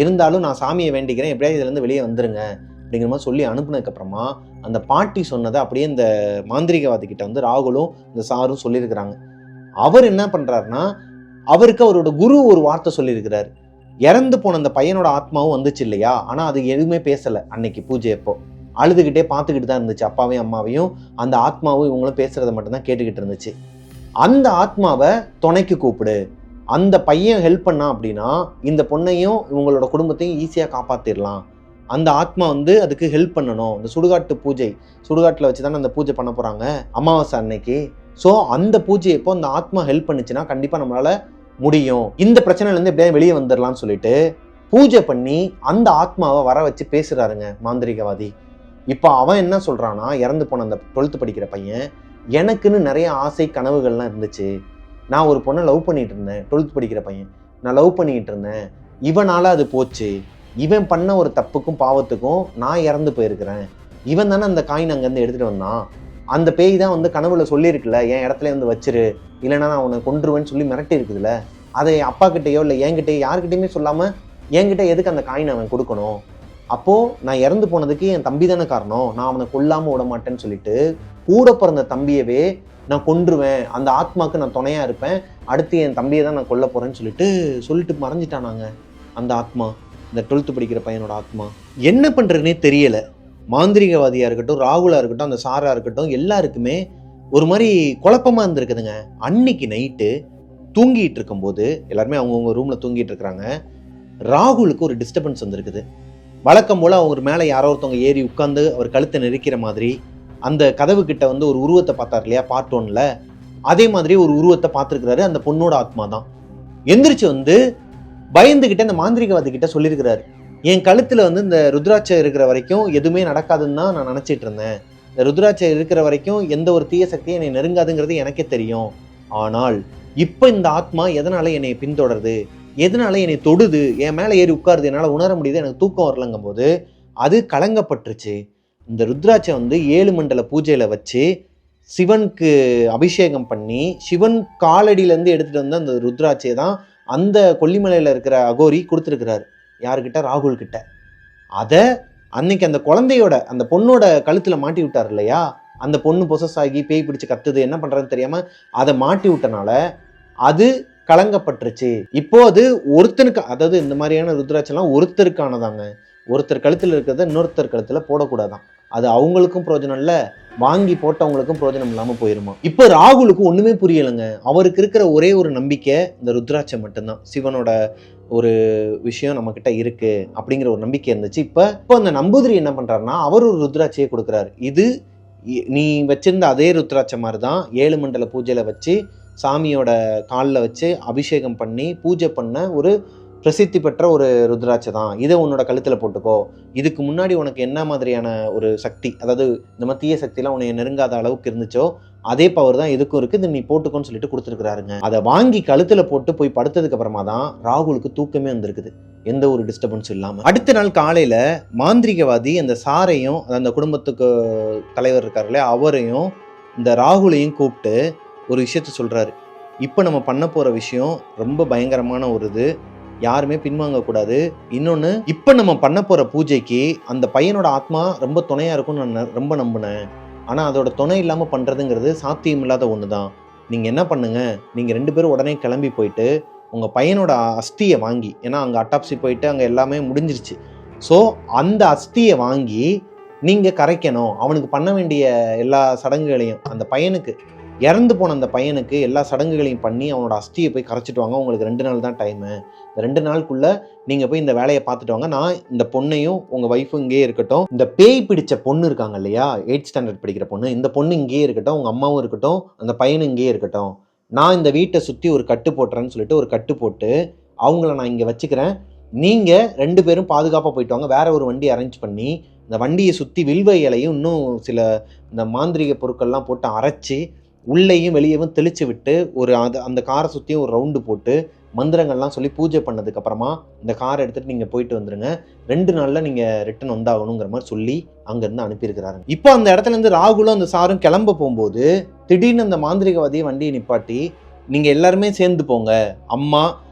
இருந்தாலும் நான் சாமியை வேண்டிக்கிறேன், எப்படியாவது இதுலேருந்து வெளியே வந்துருங்க அப்படிங்கிற மாதிரி சொல்லி அனுப்புனதுக்கப்புறமா அந்த பாட்டி சொன்னதை அப்படியே இந்த மாந்திரிகவாதிக்கிட்ட வந்து ராகுலும் இந்த சாரும் சொல்லியிருக்கிறாங்க. அவர் என்ன பண்ணுறாருன்னா, அவருக்கு அவரோட குரு ஒரு வார்த்தை சொல்லியிருக்கிறார். இறந்து போன அந்த பையனோட ஆத்மாவும் வந்துச்சு இல்லையா, ஆனால் அது எதுவுமே பேசலை அன்னைக்கு பூஜை அப்போ. அழுதுகிட்டே பார்த்துக்கிட்டு தான் இருந்துச்சு, அப்பாவையும் அம்மாவையும். அந்த ஆத்மாவும் இவங்களும் பேசுறதை மட்டும்தான் கேட்டுக்கிட்டு இருந்துச்சு. அந்த ஆத்மாவை துணைக்கு கூப்பிடு, அந்த பையன் ஹெல்ப் பண்ணா அப்படின்னா இந்த பொண்ணையும் இவங்களோட குடும்பத்தையும் ஈஸியாக காப்பாற்றிடலாம். அந்த ஆத்மா வந்து அதுக்கு ஹெல்ப் பண்ணணும். இந்த சுடுகாட்டு பூஜை, சுடுகாட்டில் வச்சு தானே அந்த பூஜை பண்ண போகிறாங்க அமாவாசை அன்னைக்கு. ஸோ அந்த பூஜையை இப்போ அந்த ஆத்மா ஹெல்ப் பண்ணுச்சுன்னா கண்டிப்பாக நம்மளால முடியும், இந்த பிரச்சனையிலேருந்து எப்படியா வெளியே வந்துடலாம்னு சொல்லிட்டு பூஜை பண்ணி அந்த ஆத்மாவை வர வச்சு பேசுறாருங்க மாந்திரிகவாதி. இப்போ அவன் என்ன சொல்றான்னா, இறந்து போன அந்த 12th படிக்கிற பையன், எனக்குன்னு நிறைய ஆசை கனவுகள்லாம் இருந்துச்சு. நான் ஒரு பொண்ணை லவ் பண்ணிட்டு இருந்தேன், 12th படிக்கிற பையன். நான் லவ் பண்ணிட்டு இருந்தேன், இவனால அது போச்சு. இவன் பண்ண ஒரு தப்புக்கும் பாவத்துக்கும் நான் இறந்து போயிருக்கிறேன். இவன் தானே அந்த காயின் அங்கேருந்து எடுத்துட்டு வந்தான். அந்த பேய் தான் வந்து கனவுல சொல்லியிருக்குல்ல, என் இடத்துல வந்து வச்சிரு, இல்லைன்னா நான் உன்னை கொன்றுவேன்னு சொல்லி மிரட்டி இருக்குதுல்ல. அதை அப்பா கிட்டேயோ இல்லை என்கிட்டயோ யாருக்கிட்டையுமே சொல்லாம என்கிட்ட எதுக்கு அந்த காயின் அவன் கொடுக்கணும்? அப்போ நான் இறந்து போனதுக்கு என் தம்பி தானே காரணம், நான் அவனை கொல்லாம விட மாட்டேன்னு சொல்லிட்டு கூட பிறந்த தம்பியவே நான் கொன்றுவேன், அந்த ஆத்மாக்கு நான் துணையா இருப்பேன், அடுத்து என் தம்பியை தான் நான் கொல்ல போறேன்னு சொல்லிட்டு மறைஞ்சிட்டானாங்க அந்த ஆத்மா, இந்த 12th படிக்கிற பையனோட ஆத்மா. என்ன பண்றதுன்னே தெரியல. மாந்திரிகவாதியா இருக்கட்டும், ராகுலா இருக்கட்டும், அந்த சாரா இருக்கட்டும், எல்லாருக்குமே ஒரு மாதிரி குழப்பமா இருந்திருக்குதுங்க. அன்னைக்கு நைட்டு தூங்கிட்டு இருக்கும்போது எல்லாருமே அவங்கவுங்க ரூம்ல தூங்கிட்டு இருக்கிறாங்க. ராகுலுக்கு ஒரு டிஸ்டர்பன்ஸ் வந்திருக்குது. வழக்கம் போல அவங்க மேலே யாரோ ஒருத்தவங்க ஏறி உட்காந்து அவர் கழுத்தை நெரிக்கிற மாதிரி அந்த கதவு கிட்ட வந்து ஒரு உருவத்தை பார்த்தார் இல்லையா பார்ட் 1ல, அதே மாதிரி ஒரு உருவத்தை பார்த்துருக்கிறாரு. அந்த பொண்ணோட ஆத்மா தான் எந்திரிச்சு வந்து பயந்துகிட்ட அந்த மாந்திரிகவாதி கிட்ட சொல்லியிருக்கிறாரு, என் கழுத்துல வந்து இந்த ருத்ராட்சம் இருக்கிற வரைக்கும் எதுவுமே நடக்காதுன்னு தான் நான் நினைச்சிட்டு இருந்தேன். இந்த ருத்ராட்சம் இருக்கிற வரைக்கும் எந்த ஒரு தீய சக்தியும் என்னை நெருங்காதுங்கிறது எனக்கே தெரியும். ஆனால் இப்ப இந்த ஆத்மா எதனால என்னை பின்தொடருது, எதனால என்னை தொடுது, என் மேலே ஏறி உட்காருது, என்னால் உணர முடியுது, எனக்கு தூக்கம் வரலங்கும் போது அது கலங்கப்பட்டுருச்சு. இந்த ருத்ராட்சம் வந்து 7 மண்டல பூஜையில வச்சு சிவனுக்கு அபிஷேகம் பண்ணி சிவன் காலடியிலேருந்து எடுத்துட்டு வந்து அந்த ருத்ராட்சியை தான் அந்த கொல்லிமலையில் இருக்கிற அகோரி கொடுத்துருக்கிறாரு. யாருக்கிட்ட? ராகுல் கிட்ட. அதை அன்னைக்கு அந்த குழந்தையோட அந்த பொண்ணோட கழுத்துல மாட்டி விட்டார் இல்லையா, அந்த பொண்ணு பொசஸ் ஆகி பேய் பிடிச்சு கத்துது, என்ன பண்றதுன்னு தெரியாம அதை மாட்டி விட்டனால அது கலங்கப்பட்டுருச்சு. இப்போ அது ஒருத்தனுக்கு, அதாவது இந்த மாதிரியான ருத்ராட்சம்லாம் ஒருத்தருக்கானதாங்க. ஒருத்தர் கழுத்துல இருக்கிறத இன்னொருத்தர் கழுத்துல போடக்கூடாதான். அது அவங்களுக்கும் பிரயோஜனம் இல்லை, வாங்கி போட்டவங்களுக்கும் பிரயோஜனம் இல்லாமல் போயிருமா. இப்போ ராகுலுக்கு ஒன்றுமே புரியலைங்க. அவருக்கு இருக்கிற ஒரே ஒரு நம்பிக்கை இந்த ருத்ராட்சம் மட்டும்தான். சிவனோட ஒரு விஷயம் நம்மக்கிட்ட இருக்கு அப்படிங்கிற ஒரு நம்பிக்கை இருந்துச்சு. இப்போ அந்த நம்பூதிரி என்ன பண்ணுறாருன்னா, அவர் ஒரு ருத்ராட்சியை கொடுக்குறாரு. இது நீ வச்சிருந்த அதே ருத்ராட்சம் மாதிரி தான் 7 மண்டல பூஜையில் வச்சு சாமியோட காலில் வச்சு அபிஷேகம் பண்ணி பூஜை பண்ண ஒரு பிரசித்தி பெற்ற ஒரு ருத்ராட்சை தான். இதை உன்னோட கழுத்தில் போட்டுக்கோ. இதுக்கு முன்னாடி உனக்கு என்ன மாதிரியான ஒரு சக்தி, அதாவது இந்த மாதிரி தீய சக்திலாம் உன்னை நெருங்காத அளவுக்கு இருந்துச்சோ அதே பவர் தான் இதுக்கும் இருக்குது, இது நீ போட்டுக்கோன்னு சொல்லிட்டு கொடுத்துருக்குறாருங்க. அதை வாங்கி கழுத்தில் போட்டு போய் படுத்ததுக்கு அப்புறமா தான் ராகுலுக்கு தூக்கமே வந்திருக்குது, எந்த ஒரு டிஸ்டர்பன்ஸும் இல்லாமல். அடுத்த நாள் காலையில் மாந்திரிகவாதி அந்த சாரையும் அந்த குடும்பத்துக்கு தலைவர் இருக்கார் இல்லையா அவரையும் இந்த ராகுலையும் கூப்பிட்டு ஒரு விஷயத்த சொல்கிறாரு. இப்போ நம்ம பண்ண போகிற விஷயம் ரொம்ப பயங்கரமான ஒரு இது, யாருமே பின்வாங்கக்கூடாது. இன்னொன்று, இப்போ நம்ம பண்ண போகிற பூஜைக்கு அந்த பையனோட ஆத்மா ரொம்ப துணையாக இருக்கும்னு நான் ரொம்ப நம்பினேன். ஆனால் அதோட துணை இல்லாமல் பண்ணுறதுங்கிறது சாத்தியம் இல்லாத ஒன்று தான். நீங்கள் என்ன பண்ணுங்க, நீங்கள் 2 பேரும் உடனே கிளம்பி போயிட்டு உங்கள் பையனோட அஸ்தியை வாங்கி, ஏன்னா அங்கே அட்டாப்சி போயிட்டு அங்கே எல்லாமே முடிஞ்சிருச்சு. ஸோ அந்த அஸ்தியை வாங்கி நீங்கள் கரைக்கணும். அவனுக்கு பண்ண வேண்டிய எல்லா சடங்குகளையும், அந்த பையனுக்கு இறந்து போன அந்த பையனுக்கு எல்லா சடங்குகளையும் பண்ணி அவனோட அஸ்தியை போய் கரைச்சிட்டு வாங்க. உங்களுக்கு 2 நாள் தான் டைமு. இந்த 2 நாளுக்குள்ளே நீங்கள் போய் இந்த வேலையை பார்த்துட்டு வாங்க. நான் இந்த பொண்ணையும் உங்கள் ஒய்ஃபும் இங்கேயே இருக்கட்டும். இந்த பேய் பிடிச்ச பொண்ணு இருக்காங்க இல்லையா, 8th ஸ்டாண்டர்ட் படிக்கிற பொண்ணு, இந்த பொண்ணு இங்கேயே இருக்கட்டும், உங்கள் அம்மாவும் இருக்கட்டும், அந்த பையனும் இங்கேயே இருக்கட்டும். நான் இந்த வீட்டை சுற்றி ஒரு கட்டு போட்டுறேன்னு சொல்லிட்டு ஒரு கட்டு போட்டு அவங்கள நான் இங்கே வச்சுக்கிறேன். நீங்கள் 2 பேரும் பாதுகாப்பாக போயிட்டு வாங்க. வேற ஒரு வண்டி அரேஞ்ச் பண்ணி இந்த வண்டியை சுற்றி வில்வ இலையும் இன்னும் சில இந்த மாந்திரிக பொருட்கள்லாம் போட்டு அரைச்சி உள்ளேயும் வெளியேவும் தெளித்து விட்டு அந்த காரை சுற்றியும் ஒரு ரவுண்டு போட்டு மந்திரங்கள்லாம் சொல்லி பூஜை பண்ணதுக்கப்புறமா இந்த காரை எடுத்துகிட்டு நீங்கள் போயிட்டு வந்துடுங்க. 2 நாளில் நீங்கள் ரிட்டன் வந்தாகணுங்கிற மாதிரி சொல்லி அங்கேருந்து அனுப்பியிருக்கிறாரு. இப்போ அந்த இடத்துலேருந்து ராகுலும் அந்த சாரும் கிளம்ப போகும்போது திடீர்னு அந்த மாந்திரிகவாதியை வண்டியை நிப்பாட்டி, நீங்கள் எல்லாருமே சேர்ந்து போங்க, அம்மா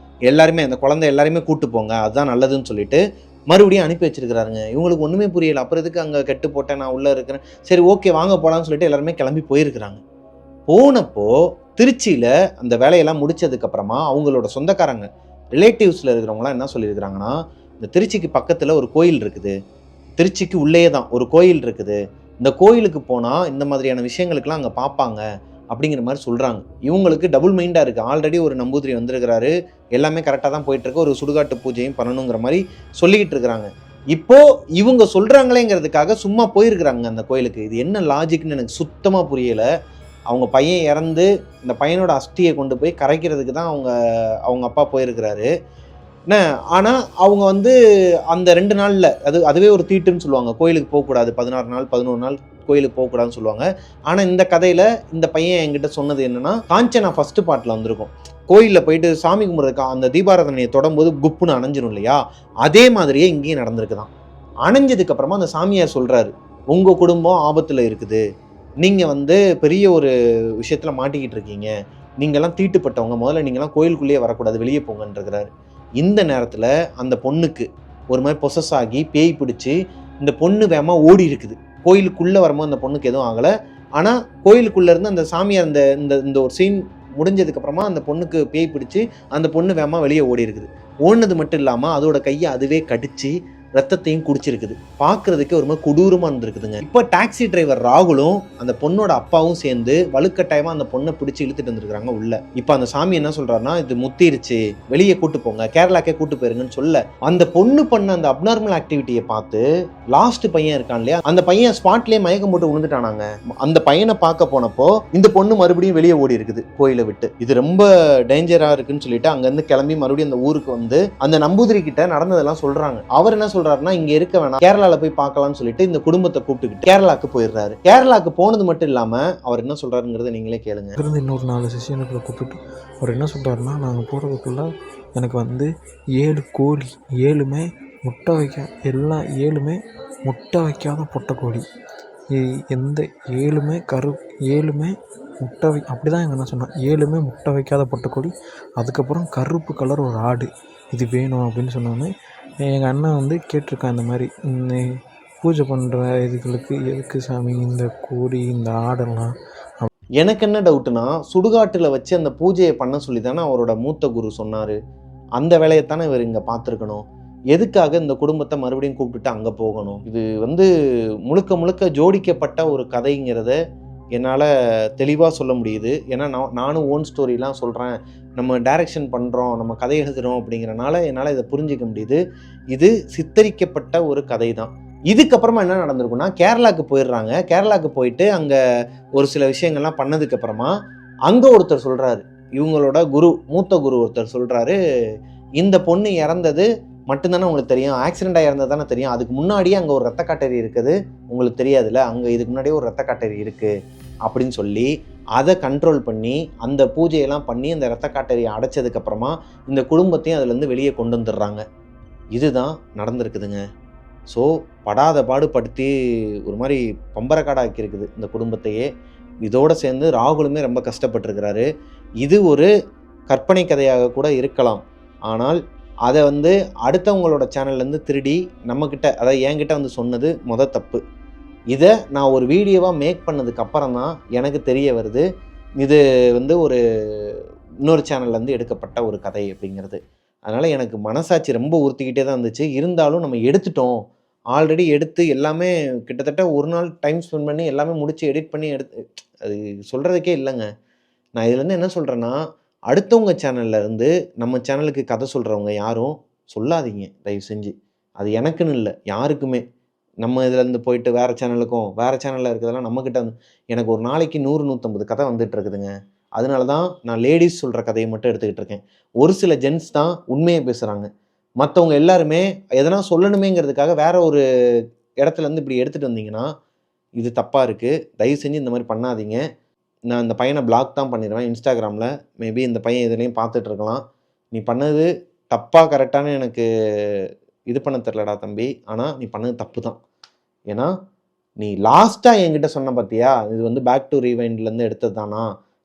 எல்லாருமே அந்த குழந்தை எல்லாருமே கூட்டு போங்க, அதுதான் நல்லதுன்னு சொல்லிட்டு மறுபடியும் அனுப்பி வச்சிருக்கிறாருங்க. இவங்களுக்கு ஒன்றுமே புரியலை. அப்புறம் எதுக்கு அங்கே கெட்டு போட்டேன், நான் உள்ளே இருக்கிறேன், சரி ஓகே வாங்க போகலான்னு சொல்லிட்டு எல்லாருமே கிளம்பி போயிருக்கிறாங்க. போனப்போ திருச்சியில் அந்த வேலையெல்லாம் முடிச்சதுக்கப்புறமா அவங்களோட சொந்தக்காரங்க ரிலேட்டிவ்ஸில் இருக்கிறவங்களாம் என்ன சொல்லியிருக்கிறாங்கன்னா, இந்த திருச்சிக்கு பக்கத்தில் ஒரு கோயில் இருக்குது, திருச்சிக்கு உள்ளே தான் ஒரு கோயில் இருக்குது, இந்த கோயிலுக்கு போனால் இந்த மாதிரியான விஷயங்களுக்கெல்லாம் அங்கே பார்ப்பாங்க அப்படிங்கிற மாதிரி சொல்கிறாங்க. இவங்களுக்கு டபுள் மைண்டாக இருக்குது. ஆல்ரெடி ஒரு நம்பூதிரி வந்திருக்கிறாரு, எல்லாமே கரெக்டாக தான் போயிட்டுருக்கு, ஒரு சுடுகாட்டு பூஜையும் பண்ணணுங்கிற மாதிரி சொல்லிக்கிட்டு இருக்கிறாங்க. இப்போது இவங்க சொல்கிறாங்களேங்கிறதுக்காக சும்மா போயிருக்கிறாங்க அந்த கோயிலுக்கு. இது என்ன லாஜிக்னு எனக்கு சுத்தமாக புரியலை. அவங்க பையன் இறந்து இந்த பையனோட அஸ்தியை கொண்டு போய் கரைக்கிறதுக்கு தான் அவங்க அப்பா போயிருக்கிறாரு. என்ன ஆனால் அவங்க அந்த 2 நாளில் அதுவே ஒரு தீட்டுன்னு சொல்லுவாங்க. கோயிலுக்கு போகக்கூடாது, 16 நாள் 11 நாள் கோயிலுக்கு போகக்கூடாதுன்னு சொல்லுவாங்க. ஆனால் இந்த கதையில் இந்த பையன் என்கிட்ட சொன்னது என்னன்னா, காஞ்சனா ஃபர்ஸ்ட் பார்ட்டில் வந்திருக்கும், கோயிலில் போயிட்டு சாமி கும்பிட்றதுக்கு அந்த தீபாராதனையை தொடரும்போது குப்புன்னு அணைஞ்சிரும் இல்லையா, அதே மாதிரியே இங்கேயும் நடந்திருக்குதான். அணைஞ்சதுக்கப்புறமா அந்த சாமியார் சொல்கிறாரு, உங்கள் குடும்பம் ஆபத்தில் இருக்குது, நீங்கள் பெரிய ஒரு விஷயத்தில் மாட்டிக்கிட்டு இருக்கீங்க, நீங்கள்லாம் தீட்டுப்பட்டவங்க, முதல்ல நீங்கள்லாம் கோயிலுக்குள்ளேயே வரக்கூடாது, வெளியே போங்கன்றிருக்கிறாரு. இந்த நேரத்தில் அந்த பொண்ணுக்கு ஒரு மாதிரி பொசஸ் ஆகி பேய் பிடிச்சி இந்த பொண்ணு வேகமாக ஓடி இருக்குது. கோயிலுக்குள்ளே வரும்போது அந்த பொண்ணுக்கு எதுவும் ஆகலை. ஆனால் கோயிலுக்குள்ளேருந்து அந்த சாமியார் இந்த ஒரு சீன் முடிஞ்சதுக்கப்புறமா அந்த பொண்ணுக்கு பேய் பிடிச்சி அந்த பொண்ணு வேகமாக வெளியே ஓடி இருக்குது. ஓடினது மட்டும் இல்லாமல் அதோட கையை அதுவே கடிச்சு ரத்தத்தையும் குடிச்சிருக்குது. பார்க்கறதுக்கு ஒரு மாதிரி கொடூரமாக இருந்திருக்குதுங்க. இப்போ டாக்ஸி டிரைவர் ராகுலும் அந்த பொண்ணோட அப்பாவும் சேர்ந்து வலுக்கட்டாயமாக அந்த பொண்ணை பிடிச்சி இழுத்துட்டு வந்துருக்காங்க உள்ள. இப்போ அந்த சாமி என்ன சொல்றாருன்னா, இது முத்திருச்சு, வெளியே கூட்டு போங்க, கேரளாக்கே கூட்டு போயிருங்கன்னு சொல்ல, அந்த பொண்ணு பண்ண அந்த அப்நார்மல் ஆக்டிவிட்டியை பார்த்து லாஸ்ட் பையன் இருக்கான் இல்லையா, அந்த பையன் ஸ்பாட்லேயே மயக்கம் போட்டு விழுந்துட்டானாங்க. அந்த பையனை பார்க்க போனப்போ இந்த பொண்ணு மறுபடியும் வெளியே ஓடி இருக்குது கோயிலை விட்டு. இது ரொம்ப டேஞ்சரா இருக்குன்னு சொல்லிட்டு அங்கேருந்து கிளம்பி மறுபடியும் அந்த ஊருக்கு அந்த நம்பூதிரி கிட்ட நடந்ததெல்லாம் சொல்றாங்க. அவர் என்ன சொல்றாருன்னா, இங்க இருக்க வேணாம், கேரளால போய் பார்க்கலாம்னு சொல்லிட்டு இந்த குடும்பத்தை கூப்பிட்டுக்கிட்டு கேரளாக்கு போயிடுறாரு. கேரளாக்கு போனது மட்டும் இல்லாம அவர் என்ன சொல்றாருங்கிறத நீங்களே கேளுங்க. இன்னொரு 4 சிஷியனுக்குள்ள கூப்பிட்டு அவர் என்ன சொல்றாருன்னா, நாங்கள் போறதுக்குள்ள எனக்கு 7 கோழி, 7மே முட்டை வைக்க, எல்லா 7மே முட்டை வைக்காத பொட்டைக்கோழி, எந்த 7மே 7மே முட்டை அப்படிதான் எங்கள் என்ன சொன்னான், 7மே முட்டை வைக்காத பொட்டைக்கோழி, அதுக்கப்புறம் கருப்பு கலர் ஒரு ஆடு, இது வேணும் அப்படின்னு சொன்னோன்னே எங்கள் அண்ணன் கேட்டிருக்கான், இந்த மாதிரி பூஜை பண்ணுற இதுகளுக்கு எதுக்கு சாமி இந்த கோழி இந்த ஆடெல்லாம். எனக்கு என்ன டவுட்னா, சுடுகாட்டில் வச்சு அந்த பூஜையை பண்ண சொல்லி தானே அவரோட மூத்த குரு சொன்னார். அந்த வேலையைத்தானே இவர் இங்கே பார்த்துருக்கணும். எதுக்காக இந்த குடும்பத்தை மறுபடியும் கூப்பிட்டுட்டு அங்கே போகணும்? இது முழுக்க முழுக்க ஜோடிக்கப்பட்ட ஒரு கதைங்கிறத என்னால் தெளிவாக சொல்ல முடியுது. ஏன்னா நானும் ஓன் ஸ்டோரிலாம் சொல்கிறேன், நம்ம டைரக்ஷன் பண்ணுறோம், நம்ம கதை எழுதுகிறோம் அப்படிங்கிறனால என்னால் இதை புரிஞ்சிக்க முடியுது. இது சித்தரிக்கப்பட்ட ஒரு கதை தான். இதுக்கப்புறமா என்ன நடந்திருக்குன்னா, கேரளாவுக்கு போயிடுறாங்க. கேரளாவுக்கு போயிட்டு அங்கே ஒரு சில விஷயங்கள்லாம் பண்ணதுக்கப்புறமா அங்கே ஒருத்தர் சொல்கிறாரு, இவங்களோட குரு, மூத்த குரு ஒருத்தர் சொல்கிறாரு, இந்த பொண்ணு இறந்தது மட்டும்தானே உங்களுக்கு தெரியும், ஆக்சிடெண்ட்டாக இறந்தது தானே தெரியும், அதுக்கு முன்னாடியே அங்கே ஒரு ரத்த காட்டேரி இருக்குது உங்களுக்கு தெரியாதுல்ல, அங்கே இதுக்கு முன்னாடியே ஒரு ரத்த காட்டேரி இருக்குது அப்படின்னு சொல்லி அதை கண்ட்ரோல் பண்ணி அந்த பூஜையெல்லாம் பண்ணி அந்த ரத்த காட்டேரியை அடைச்சதுக்கப்புறமா இந்த குடும்பத்தையும் அதுலேருந்து வெளியே கொண்டு வந்துடுறாங்க. இதுதான் நடந்திருக்குதுங்க. ஸோ படாத பாடுபடுத்தி ஒரு மாதிரி பம்பரக்காடாக்கி இருக்குது இந்த குடும்பத்தையே. இதோடு சேர்ந்து ராகுலுமே ரொம்ப கஷ்டப்பட்டுருக்கிறாரு. இது ஒரு கற்பனை கதையாக கூட இருக்கலாம், ஆனால் அதை அடுத்தவங்களோட சேனல்லேருந்து திருடி நம்மக்கிட்ட, அதாவது என்கிட்ட சொன்னது தப்பு. இதை நான் ஒரு வீடியோவாக மேக் பண்ணதுக்கு அப்புறம் தான் எனக்கு தெரிய வருது இது ஒரு இன்னொரு சேனல்லேருந்து எடுக்கப்பட்ட ஒரு கதை அப்படிங்கிறது. அதனால் எனக்கு மனசாட்சி ரொம்ப உறுத்திக்கிட்டே தான் இருந்துச்சு. இருந்தாலும் நம்ம எடுத்துட்டோம், ஆல்ரெடி எடுத்து எல்லாமே கிட்டத்தட்ட ஒரு நாள் டைம் ஸ்பெண்ட் பண்ணி எல்லாமே முடித்து எடிட் பண்ணி அது சொல்கிறதுக்கே இல்லைங்க. நான் இதுலேருந்து என்ன சொல்கிறேன்னா, அடுத்தவங்க சேனல்லேருந்து நம்ம சேனலுக்கு கதை சொல்கிறவங்க யாரும் சொல்லாதீங்க தயவு செஞ்சு. அது எனக்குன்னு இல்லை, யாருக்குமே. நம்ம இதுலேருந்து போயிட்டு வேறு சேனலுக்கும், வேறு சேனலில் இருக்கிறதெல்லாம் நம்மக்கிட்ட எனக்கு ஒரு நாளைக்கு 100-150 கதை வந்துட்டு இருக்குதுங்க. அதனால தான் நான் லேடிஸ் சொல்கிற கதையை மட்டும் எடுத்துக்கிட்டு இருக்கேன். ஒரு சில ஜென்ஸ் தான் உண்மையை பேசுகிறாங்க, மற்றவங்க எல்லாருமே எதனா சொல்லணுமேங்கிறதுக்காக வேற ஒரு இடத்துலேருந்து இப்படி எடுத்துகிட்டு வந்தீங்கன்னா இது தப்பாக இருக்குது. தயவு செஞ்சு இந்த மாதிரி பண்ணாதீங்க. நான் இந்த பையனை பிளாக் தான் பண்ணிடுவேன் இன்ஸ்டாகிராமில். மேபி இந்த பையன் இதுலேயும் பார்த்துட்ருக்கலாம். நீ பண்ணது தப்பாக கரெக்டானு எனக்கு இது பண்ண தெரிலடா தம்பி, ஆனால் நீ பண்ணது தப்பு தான். ஏன்னா நீ லாஸ்ட்டாக என்கிட்ட சொன்ன பார்த்தியா, இது பேக் டு ரீவைண்ட்லேருந்து எடுத்தது தானா,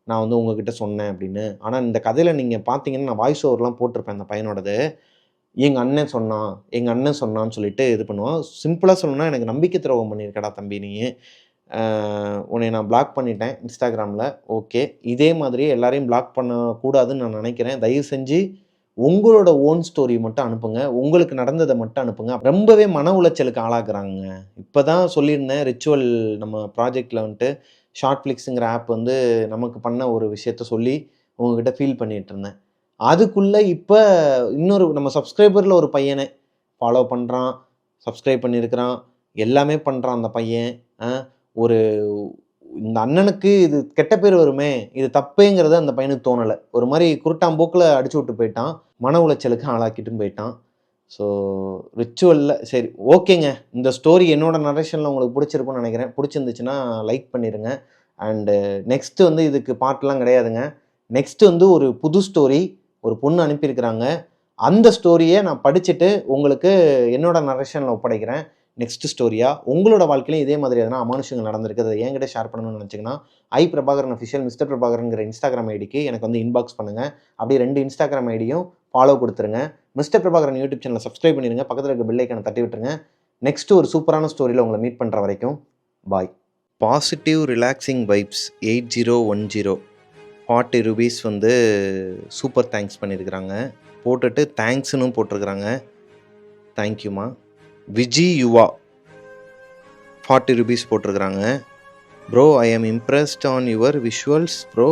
நான் வந்து உங்ககிட்ட சொன்னேன் அப்படின்னு. ஆனால் இந்த கதையில் நீங்கள் பார்த்தீங்கன்னா நான் வாய்ஸ் ஓவர்லாம் போட்டிருப்பேன் அந்த பையனோடது. எங்கள் அண்ணன் சொன்னான் எங்கள் அண்ணன் சொன்னான்னு சொல்லிட்டு இது பண்ணுவான். சிம்பிளாக சொல்லணும்னா எனக்கு நம்பிக்கை துரோகம் பண்ணியிருக்கடா தம்பி நீ. உன்னை நான் பிளாக் பண்ணிட்டேன் இன்ஸ்டாகிராமில். ஓகே, இதே மாதிரி எல்லாரையும் பிளாக் பண்ணக்கூடாதுன்னு நான் நினைக்கிறேன். தயவு செஞ்சு உங்களோட ஓன் ஸ்டோரி மட்டும் அனுப்புங்க. உங்களுக்கு நடந்ததை மட்டும் அனுப்புங்க. ரொம்பவே மன உளைச்சலுக்கு ஆளாக்குறாங்க. இப்போ தான் சொல்லியிருந்தேன் ரிச்சுவல் நம்ம ப்ராஜெக்டில் வந்துட்டு ஷார்ட்ஃப்ளிக்ஸுங்கிற ஆப் வந்து நமக்கு பண்ண ஒரு விஷயத்த சொல்லி உங்ககிட்ட ஃபீல் பண்ணிகிட்டு இருந்தேன். அதுக்குள்ளே இப்போ இன்னொரு நம்ம சப்ஸ்கிரைபரில் ஒரு பையனை ஃபாலோ பண்ணுறான், சப்ஸ்கிரைப் பண்ணியிருக்கிறான், எல்லாமே பண்ணுறான் அந்த பையன். ஒரு இந்த அண்ணனுக்கு இது கெட்ட பேர் வருமே, இது தப்பேங்கிறது அந்த பையனுக்கு தோணலை. ஒரு மாதிரி குருட்டாம்போக்கில் அடிச்சு விட்டு போயிட்டான். மன உளைச்சலுக்கு ஆளாக்கிட்டும் போயிட்டான். ஸோ ரிச்சுவலில் சரி ஓகேங்க. இந்த ஸ்டோரி என்னோட நரேஷனில் உங்களுக்கு பிடிச்சிருக்குன்னு நினைக்கிறேன். பிடிச்சிருந்துச்சுன்னா லைக் பண்ணிடுங்க. அண்டு நெக்ஸ்ட்டு வந்து இதுக்கு பாட்டெலாம் கிடையாதுங்க. நெக்ஸ்ட்டு வந்து ஒரு புது ஸ்டோரி ஒரு பொண்ணு அனுப்பியிருக்கிறாங்க. அந்த ஸ்டோரியை நான் படிச்சுட்டு உங்களுக்கு என்னோட நரேஷனில் ஒப்படைக்கிறேன். நெக்ஸ்ட் ஸ்டோரியாக உங்களோட வாழ்க்கையிலும் இதே மாதிரி எதனா அமானுஷங்கள் நடந்திருக்கு, அதை என்கிட்ட ஷேர் பண்ணணும்னு நினச்சிங்கன்னா பிரபாகரன் அஃபிஷியல் மிஸ்டர் பிரபாகரன்கிற இன்ஸ்டாகிராம் ஐடிக்கு எனக்கு வந்து இன்பாக்ஸ் பண்ணுங்கள். அப்படியே 2 இன்ஸ்டாகிராம் ஐடியும் ஃபாலோ கொடுத்துருங்க. மிஸ்டர் பிரபாகரன் யூடியூப் சேனலை சப்ஸ்கிரைப் பண்ணிடுங்க. பக்கத்தில் இருக்க பெல் ஐக்கானை தட்டி விட்டுருங்க. நெக்ஸ்ட் ஒரு சூப்பரான ஸ்டோரியில் உங்களை மீட் பண்ணுற வரைக்கும் பாய். பாசிட்டிவ் ரிலாக்ஸிங் வைப்ஸ் 8010 ₹40 வந்து சூப்பர் தேங்க்ஸ் பண்ணியிருக்கிறாங்க. போட்டுட்டு தேங்க்ஸ்னு போட்டிருக்கிறாங்க. தேங்க்யூமா. விஜி யுவா ₹40 போட்டிருக்கிறாங்க. Bro, I am impressed on your visuals bro,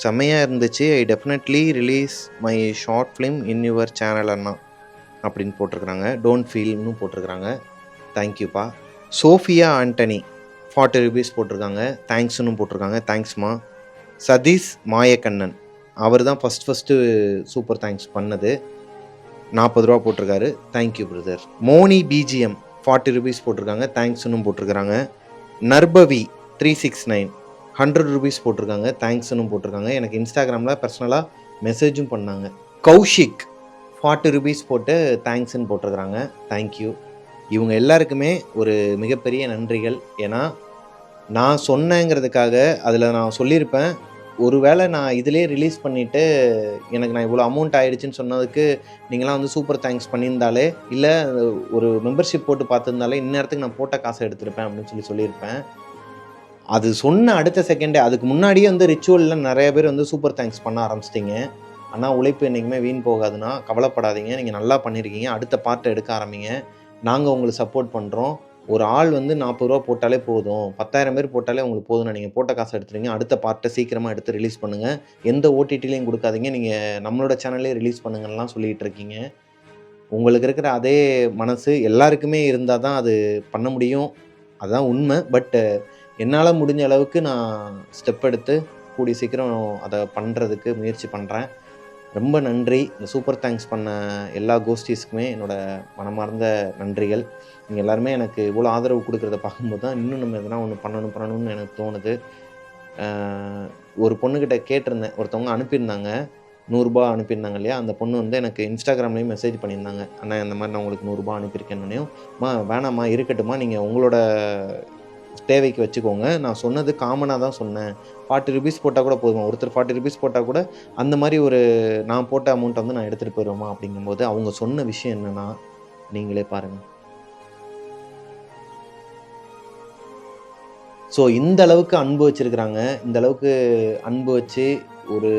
செம்மையாக இருந்துச்சு. I definitely release my short film in your channel அண்ணா அப்படின்னு போட்டிருக்கிறாங்க. டோன்ட் ஃபீல்னு போட்டிருக்கிறாங்க. தேங்க்யூப்பா. சோஃபியா ஆண்டனி ₹40 போட்டிருக்காங்க. தேங்க்ஸ்னு போட்டிருக்காங்க. தேங்க்ஸ்மா. சதீஷ் மாயக்கண்ணன் அவர் தான் ஃபஸ்ட்டு சூப்பர் தேங்க்ஸ் பண்ணது. ₹40 போட்டிருக்காரு. Thank you brother. மோனி பிஜிஎம் ₹40 போட்டிருக்காங்க. தேங்க்ஸ்னு போட்டிருக்கிறாங்க. நர்பவி 369 ₹100 போட்டிருக்காங்க. தேங்க்ஸ்னு போட்டிருக்காங்க. எனக்கு இன்ஸ்டாகிராமில் பர்சனலாக மெசேஜும் பண்ணாங்க. கௌஷிக் ₹40 போட்டு தேங்க்ஸ்ன்னு போட்டிருக்கிறாங்க. தேங்க்யூ. இவங்க எல்லாருக்குமே ஒரு மிகப்பெரிய நன்றிகள். ஏன்னா நான் சொன்னேங்கிறதுக்காக அதில் நான் சொல்லியிருப்பேன், ஒருவேளை நான் இதிலே ரிலீஸ் பண்ணிவிட்டு எனக்கு நான் இவ்வளோ அமௌண்ட் ஆகிடுச்சின்னு சொன்னதுக்கு நீங்களாம் வந்து சூப்பர் தேங்க்ஸ் பண்ணியிருந்தாலே, இல்லை ஒரு மெம்பர்ஷிப் போட்டு பார்த்துருந்தாலே இந்நேரத்துக்கு நான் போட்ட காசை எடுத்திருப்பேன் அப்படின்னு சொல்லியிருப்பேன். அது சொன்ன அடுத்த செகண்டே, அதுக்கு முன்னாடியே வந்து ரிச்சுவலில் நிறைய பேர் வந்து சூப்பர் தேங்க்ஸ் பண்ண ஆரம்பிச்சிட்டிங்க. ஆனால் உழைப்பு என்றைக்குமே வீண் போகாதுன்னா கவலைப்படாதீங்க. நீங்கள் நல்லா பண்ணியிருக்கீங்க. அடுத்த பார்ட்டை எடுக்க ஆரம்பிங்க. நாங்கள் உங்களுக்கு சப்போர்ட் பண்ணுறோம். ஒரு ஆள் வந்து ₹40 போட்டாலே போதும், 10,000 பேர் போட்டாலே உங்களுக்கு போதும்னா நீங்கள் போட்ட காசை எடுத்துறீங்க. அடுத்த பார்ட்டை சீக்கிரமாக எடுத்து ரிலீஸ் பண்ணுங்கள். எந்த ஓடிடிலையும் கொடுக்காதீங்க, நீங்கள் நம்மளோட சேனல்லே ரிலீஸ் பண்ணுங்கலாம் சொல்லிகிட்டு இருக்கீங்க. உங்களுக்கு இருக்கிற அதே மனசு எல்லாருக்குமே இருந்தால் தான் அது பண்ண முடியும். அதுதான் உண்மை. பட் என்னால் முடிஞ்ச அளவுக்கு நான் ஸ்டெப் எடுத்து கூடிய சீக்கிரம் அதை பண்ணுறதுக்கு முயற்சி பண்ணுறேன். ரொம்ப நன்றி. இந்த சூப்பர் தேங்க்ஸ் பண்ண எல்லா கோஷ்டீஸ்க்குமே என்னோடய மனமார்ந்த நன்றிகள். நீங்கள் எல்லாருமே எனக்கு இவ்வளோ ஆதரவு கொடுக்குறத பார்க்கும்போது தான் இன்னும் நம்ம எதனா ஒன்று பண்ணணும்னு எனக்கு தோணுது. ஒரு பொண்ணுக்கிட்ட கேட்டிருந்தேன், ஒருத்தவங்க அனுப்பியிருந்தாங்க, ₹100 அனுப்பியிருந்தாங்க இல்லையா, அந்த பொண்ணு வந்து எனக்கு இன்ஸ்டாகிராம்லேயும் மெசேஜ் பண்ணியிருந்தாங்க. அண்ணா இந்த மாதிரி நான் உங்களுக்கு ₹100 அனுப்பியிருக்கேன்னொன்னையும், வேணாம்மா இருக்கட்டும்மா, நீங்கள் உங்களோட தேவைக்கு வச்சுக்கோங்க, நான் சொன்னது காமனாக தான் சொன்னேன், ₹40 போட்டால் கூட போதுமா, ஒருத்தர் ₹40 போட்டால் கூட அந்த மாதிரி ஒரு நான் போட்ட அமௌண்ட்டை வந்து நான் எடுத்துகிட்டு போயிடுவேம்மா அப்படிங்கும்போது அவங்க சொன்ன விஷயம் என்னென்னா நீங்களே பாருங்கள். ஸோ இந்த அளவுக்கு அன்பு வச்சுருக்குறாங்க. இந்த அளவுக்கு அன்பு வச்சு ஒரு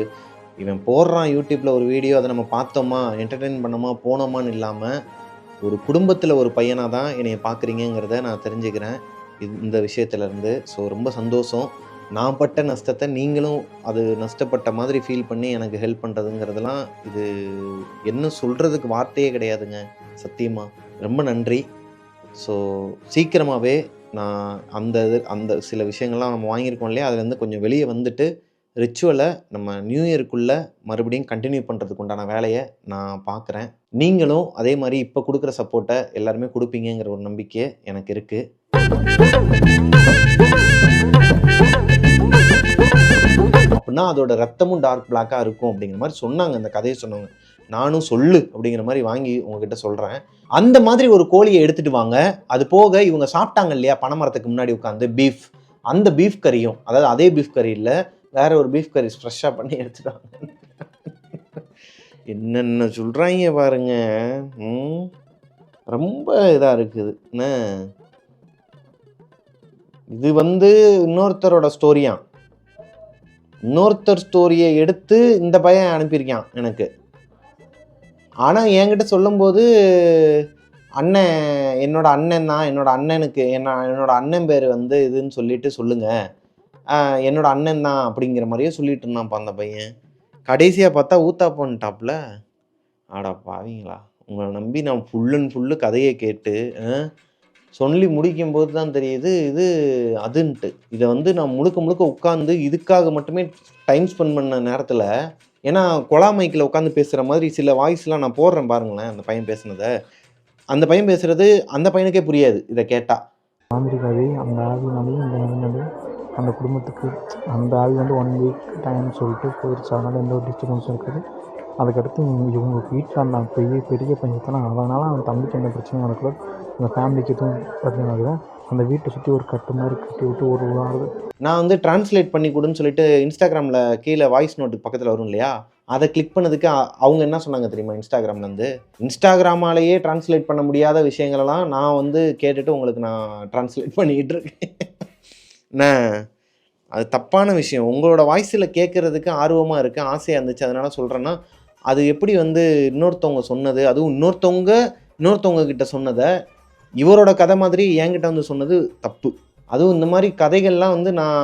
இவன் போடுறான் யூடியூப்பில் ஒரு வீடியோ, அதை நம்ம பார்த்தோமா, என்டர்டெயின் பண்ணோமா, போனோமான்னு இல்லாமல் ஒரு குடும்பத்தில் ஒரு பையனாக தான் என்னை பார்க்குறீங்கிறத நான் தெரிஞ்சுக்கிறேன் இந்த விஷயத்துலேருந்து. ஸோ ரொம்ப சந்தோஷம். நான் பட்ட நஷ்டத்தை நீங்களும் அது நஷ்டப்பட்ட மாதிரி ஃபீல் பண்ணி எனக்கு ஹெல்ப் பண்ணுறதுங்கிறதுலாம் இது என்ன சொல்கிறதுக்கு வார்த்தையே கிடையாதுங்க, சத்தியமாக. ரொம்ப நன்றி. ஸோ சீக்கிரமாகவே நான் அந்த சில விஷயங்கள்லாம் நம்ம வாங்கியிருக்கோம் இல்லையா, அதுலேருந்து கொஞ்சம் வெளியே வந்துட்டு ரிச்சுவலை நம்ம நியூ இயருக்குள்ளே மறுபடியும் கண்டினியூ பண்ணுறதுக்கு உண்டான வேலையை நான் பார்க்குறேன். நீங்களும் அதே மாதிரி இப்போ கொடுக்குற சப்போர்ட்டை எல்லாருமே கொடுப்பீங்கிற ஒரு நம்பிக்கை எனக்கு இருக்குது. அப்படின்னா அதோட ரத்தமும் டார்க் பிளாக்காக இருக்கும் அப்படிங்கிற மாதிரி சொன்னாங்க, அந்த கதையை சொன்னவங்க. நானும் சொல்லு அப்படிங்கிற மாதிரி வாங்கி உங்ககிட்ட சொல்கிறேன். அந்த மாதிரி ஒரு கோழியை எடுத்துகிட்டு வாங்க. அது போக இவங்க சாப்பிட்டாங்க இல்லையா பனைமரத்துக்கு முன்னாடி உட்காந்து பீஃப், அந்த பீஃப் கறியும், அதாவது அதே பீஃப் கறி இல்லை, வேற ஒரு பீஃப் கறி ஃப்ரெஷ்ஷாக பண்ணி எடுத்துட்டு வாங்க. என்னென்ன சொல்கிறாங்க பாருங்க. ரொம்ப இதாக இருக்குது. என்ன இது வந்து இன்னொருத்தரோட ஸ்டோரியாம். இன்னொருத்தர் ஸ்டோரியை எடுத்து இந்த பையன் அனுப்பியிருக்கான் எனக்கு. ஆனால் என்கிட்ட சொல்லும்போது அண்ணன் என்னோட அண்ணன் தான், என்னோட அண்ணனுக்கு என்னோட அண்ணன் பேர் வந்து இதுன்னு சொல்லிட்டு சொல்லுங்க, என்னோட அண்ணன் தான் அப்படிங்கிற மாதிரியே சொல்லிட்டு இருந்தான்ப்பா அந்த பையன். கடைசியாக பார்த்தா ஊத்தா பண்ணிட்டாப்புல. ஆடா பாவீங்களா, உங்களை நம்பி நான் ஃபுல் அண்ட் ஃபுல்லு கதையை கேட்டு சொல்லி முடிக்கும்போது தான் தெரியுது இது அதுன்ட்டு. இதை வந்து நான் முழுக்க முழுக்க உட்காந்து இதுக்காக மட்டுமே டைம் ஸ்பெண்ட் பண்ண நேரத்தில், ஏன்னா கொலா மைக்கில் உட்காந்து பேசுகிற மாதிரி சில வாய்ஸ்லாம் நான் போடுறேன் பாருங்களேன். அந்த பையன் பேசுனதை, அந்த பையன் பேசுகிறது அந்த பையனுக்கே புரியாது இதை கேட்டால். ஆந்திரிகாவே அந்த ஆவினாலையும் இந்த நிலைமையிலையும் அந்த குடும்பத்துக்கு அந்த ஆவி வந்து 1 வீக் டைம் சொல்லிட்டு போயிடுச்சு. அதனால் எந்த ஒரு டிஸ்டர்பன்ஸும் இருக்காது. அதுக்கடுத்து இவங்க வீட்டில் அந்த பெரிய பெரிய பஞ்சத்தெல்லாம் அதனால் அவன் தம்பிக்கு எந்த பிரச்சனையும் நடக்கல, அந்த ஃபேமிலிக்கு எதுவும் பிரச்சனை ஆகுது. அந்த வீட்டை சுற்றி ஒரு கட்டு மாதிரி கட்டி விட்டு ஒரு வாரம் நான் வந்து டிரான்ஸ்லேட் பண்ணி கொடுன்னு சொல்லிட்டு இன்ஸ்டாகிராமில் கீழே வாய்ஸ் நோட்டுக்கு பக்கத்தில் வரும் இல்லையா, அதை கிளிக் பண்ணதுக்கு அவங்க என்ன சொன்னாங்க தெரியுமா? இன்ஸ்டாகிராம்லேருந்து இன்ஸ்டாகிராமாலேயே டிரான்ஸ்லேட் பண்ண முடியாத விஷயங்களெல்லாம் நான் வந்து கேட்டுட்டு உங்களுக்கு நான் டிரான்ஸ்லேட் பண்ணிக்கிட்டு இருக்கேன். என்ன அது தப்பான விஷயம். உங்களோட வாய்ஸில் கேட்குறதுக்கு ஆர்வமாக இருக்குது, ஆசையாக இருந்துச்சு, அதனால் சொல்கிறேன்னா அது எப்படி வந்து இன்னொருத்தவங்க சொன்னது, அதுவும் இன்னொருத்தவங்க கிட்ட சொன்னதை இவரோட கதை மாதிரி என்கிட்ட வந்து சொன்னது தப்பு. அதுவும் இந்த மாதிரி கதைகள்லாம் வந்து நான்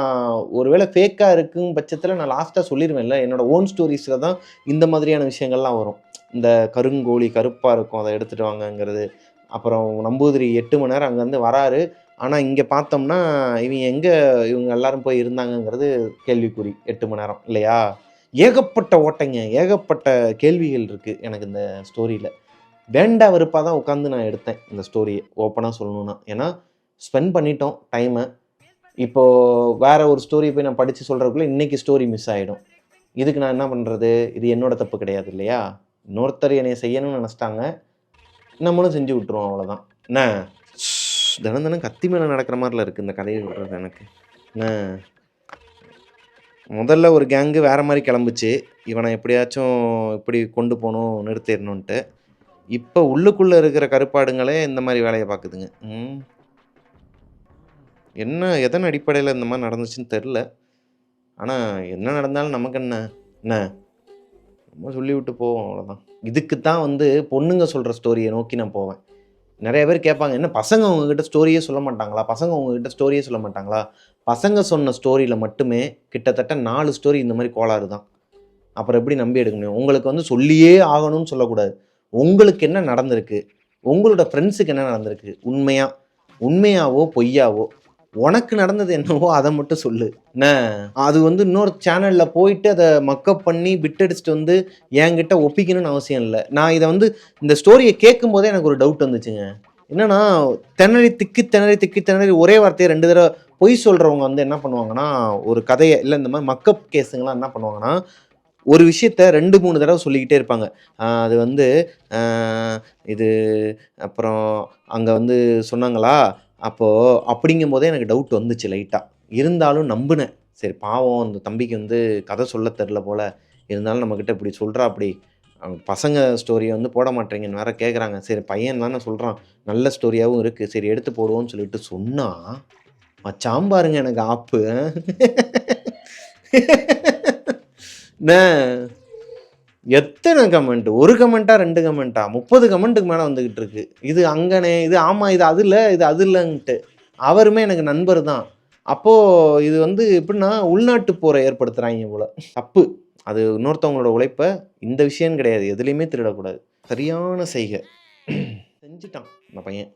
ஒருவேளை ஃபேக்காக இருக்கும் பட்சத்தில் நான் லாஸ்ட்டாக சொல்லிடுவேன்ல, என்னோடய ஓன் ஸ்டோரிஸில் தான் இந்த மாதிரியான விஷயங்கள்லாம் வரும். இந்த கருங்கோழி கருப்பாக இருக்கும், அதை எடுத்துகிட்டு வாங்கங்கிறது. அப்புறம் நம்பூதிரி 8 மணி நேரம் அங்கேருந்து வராரு, ஆனால் இங்கே பார்த்தோம்னா இவங்க எல்லாரும் போய் இருந்தாங்கங்கிறது கேள்விக்குறி. 8 மணி நேரம் இல்லையா? ஏகப்பட்ட ஓட்டைங்க, ஏகப்பட்ட கேள்விகள் இருக்குது எனக்கு இந்த ஸ்டோரியில். வேண்டா வெறுப்பாக தான் உட்காந்து நான் எடுத்தேன் இந்த ஸ்டோரியை, ஓப்பனாக சொல்லணுன்னா. ஏன்னா ஸ்பெண்ட் பண்ணிட்டோம் டைமை. இப்போது வேறு ஒரு ஸ்டோரியை போய் நான் படித்து சொல்கிறதுக்குள்ளே இன்றைக்கி ஸ்டோரி மிஸ் ஆகிடும். இதுக்கு நான் என்ன பண்ணுறது? இது என்னோட தப்பு கிடையாது இல்லையா? இன்னொருத்தர் என்னை செய்யணும்னு நினச்சிட்டாங்க, நம்மளும் செஞ்சு விட்டுருவோம், அவ்வளோதான். என்ன தினம் கத்தி மேலே நடக்கிற மாதிரில இருக்குது இந்த கதையை விடுறது எனக்கு. என்ன முதல்ல ஒரு கேங்கு வேறு மாதிரி கிளம்புச்சு, இவனை எப்படியாச்சும் இப்படி கொண்டு போகணும், நிறுத்திடணுன்ட்டு. இப்போ உள்ளுக்குள்ளே இருக்கிற கருப்பாடுங்களே இந்த மாதிரி வேலையை பார்க்குதுங்க. என்ன எதன் அடிப்படையில் இந்த மாதிரி நடந்துச்சுன்னு தெரில. ஆனால் என்ன நடந்தாலும் நமக்கு என்ன நம்ம சொல்லிவிட்டு போவோம், அவ்வளோதான். இதுக்கு தான் வந்து பொண்ணுங்க சொல்கிற ஸ்டோரியை நோக்கி நான் போவேன். நிறைய பேர் கேட்பாங்க, என்ன பசங்க உங்ககிட்ட ஸ்டோரியே சொல்ல மாட்டாங்களா? பசங்க சொன்ன ஸ்டோரியில் மட்டுமே கிட்டத்தட்ட 4 ஸ்டோரி இந்த மாதிரி கோளாறு தான். அப்புறம் எப்படி நம்பி எடுக்க முடியும்? உங்களுக்கு வந்து சொல்லியே ஆகணும்னு சொல்லக்கூடாது. உங்களுக்கு என்ன நடந்திருக்கு, உங்களோட ஃப்ரெண்ட்ஸுக்கு என்ன நடந்திருக்கு, உண்மையாவோ பொய்யாவோ உனக்கு நடந்தது என்னவோ அதை மட்டும் சொல்லு. என்ன அது வந்து இன்னொரு சேனலில் போயிட்டு அதை மக்கப் பண்ணி பிட்டடிச்சுட்டு வந்து என்கிட்ட ஒப்பிக்கணும்னு அவசியம் இல்லை. நான் இதை வந்து இந்த ஸ்டோரியை கேட்கும் போதே எனக்கு ஒரு டவுட் வந்துச்சுங்க. என்னன்னா திக்கி திணறி ஒரே வார்த்தையை 2 தடவை பொய் சொல்கிறவங்க வந்து என்ன பண்ணுவாங்கன்னா, ஒரு கதையை இல்லை இந்த மாதிரி மக்கப் கேஸுங்கெல்லாம் என்ன பண்ணுவாங்கன்னா, ஒரு விஷயத்த 2-3 தடவை சொல்லிக்கிட்டே இருப்பாங்க. அது வந்து இது அப்புறம் அங்கே வந்து சொன்னாங்களா அப்போது, அப்படிங்கும் போதே எனக்கு டவுட் வந்துச்சு லைட்டாக. இருந்தாலும் நம்பினேன். சரி பாவம் அந்த தம்பிக்கு வந்து கதை சொல்ல தெரில போல், இருந்தாலும் நம்மக்கிட்ட இப்படி சொல்கிறா, அப்படி பசங்க ஸ்டோரியை வந்து போட மாட்டேங்கன்னு வேறு கேட்குறாங்க. சரி பையன் தானே சொல்கிறான், நல்ல ஸ்டோரியாகவும் இருக்குது, சரி எடுத்து போடுவோன்னு சொல்லிட்டு சொன்னால் மச்சான் பாருங்க எனக்கு ஆப்பு. எத்தனை கமெண்ட், 1 கமெண்ட்டா 2 கமெண்ட்டா 30 கமெண்ட்டுக்கு மேலே வந்துக்கிட்டு இருக்கு. இது அங்கனே, இது ஆமாம், இது அது இல்லை, இது அது இல்லைன்ட்டு. அவருமே எனக்கு நண்பர் தான். அப்போது இது வந்து எப்படின்னா உள்நாட்டு போரை ஏற்படுத்துகிறாங்க போல். தப்பு. அது இன்னொருத்தவங்களோட உழைப்பை இந்த விஷயம் கிடையாது, எதுலேயுமே திருடக்கூடாது. சரியான செய்கை செஞ்சுட்டான் அந்த பையன்.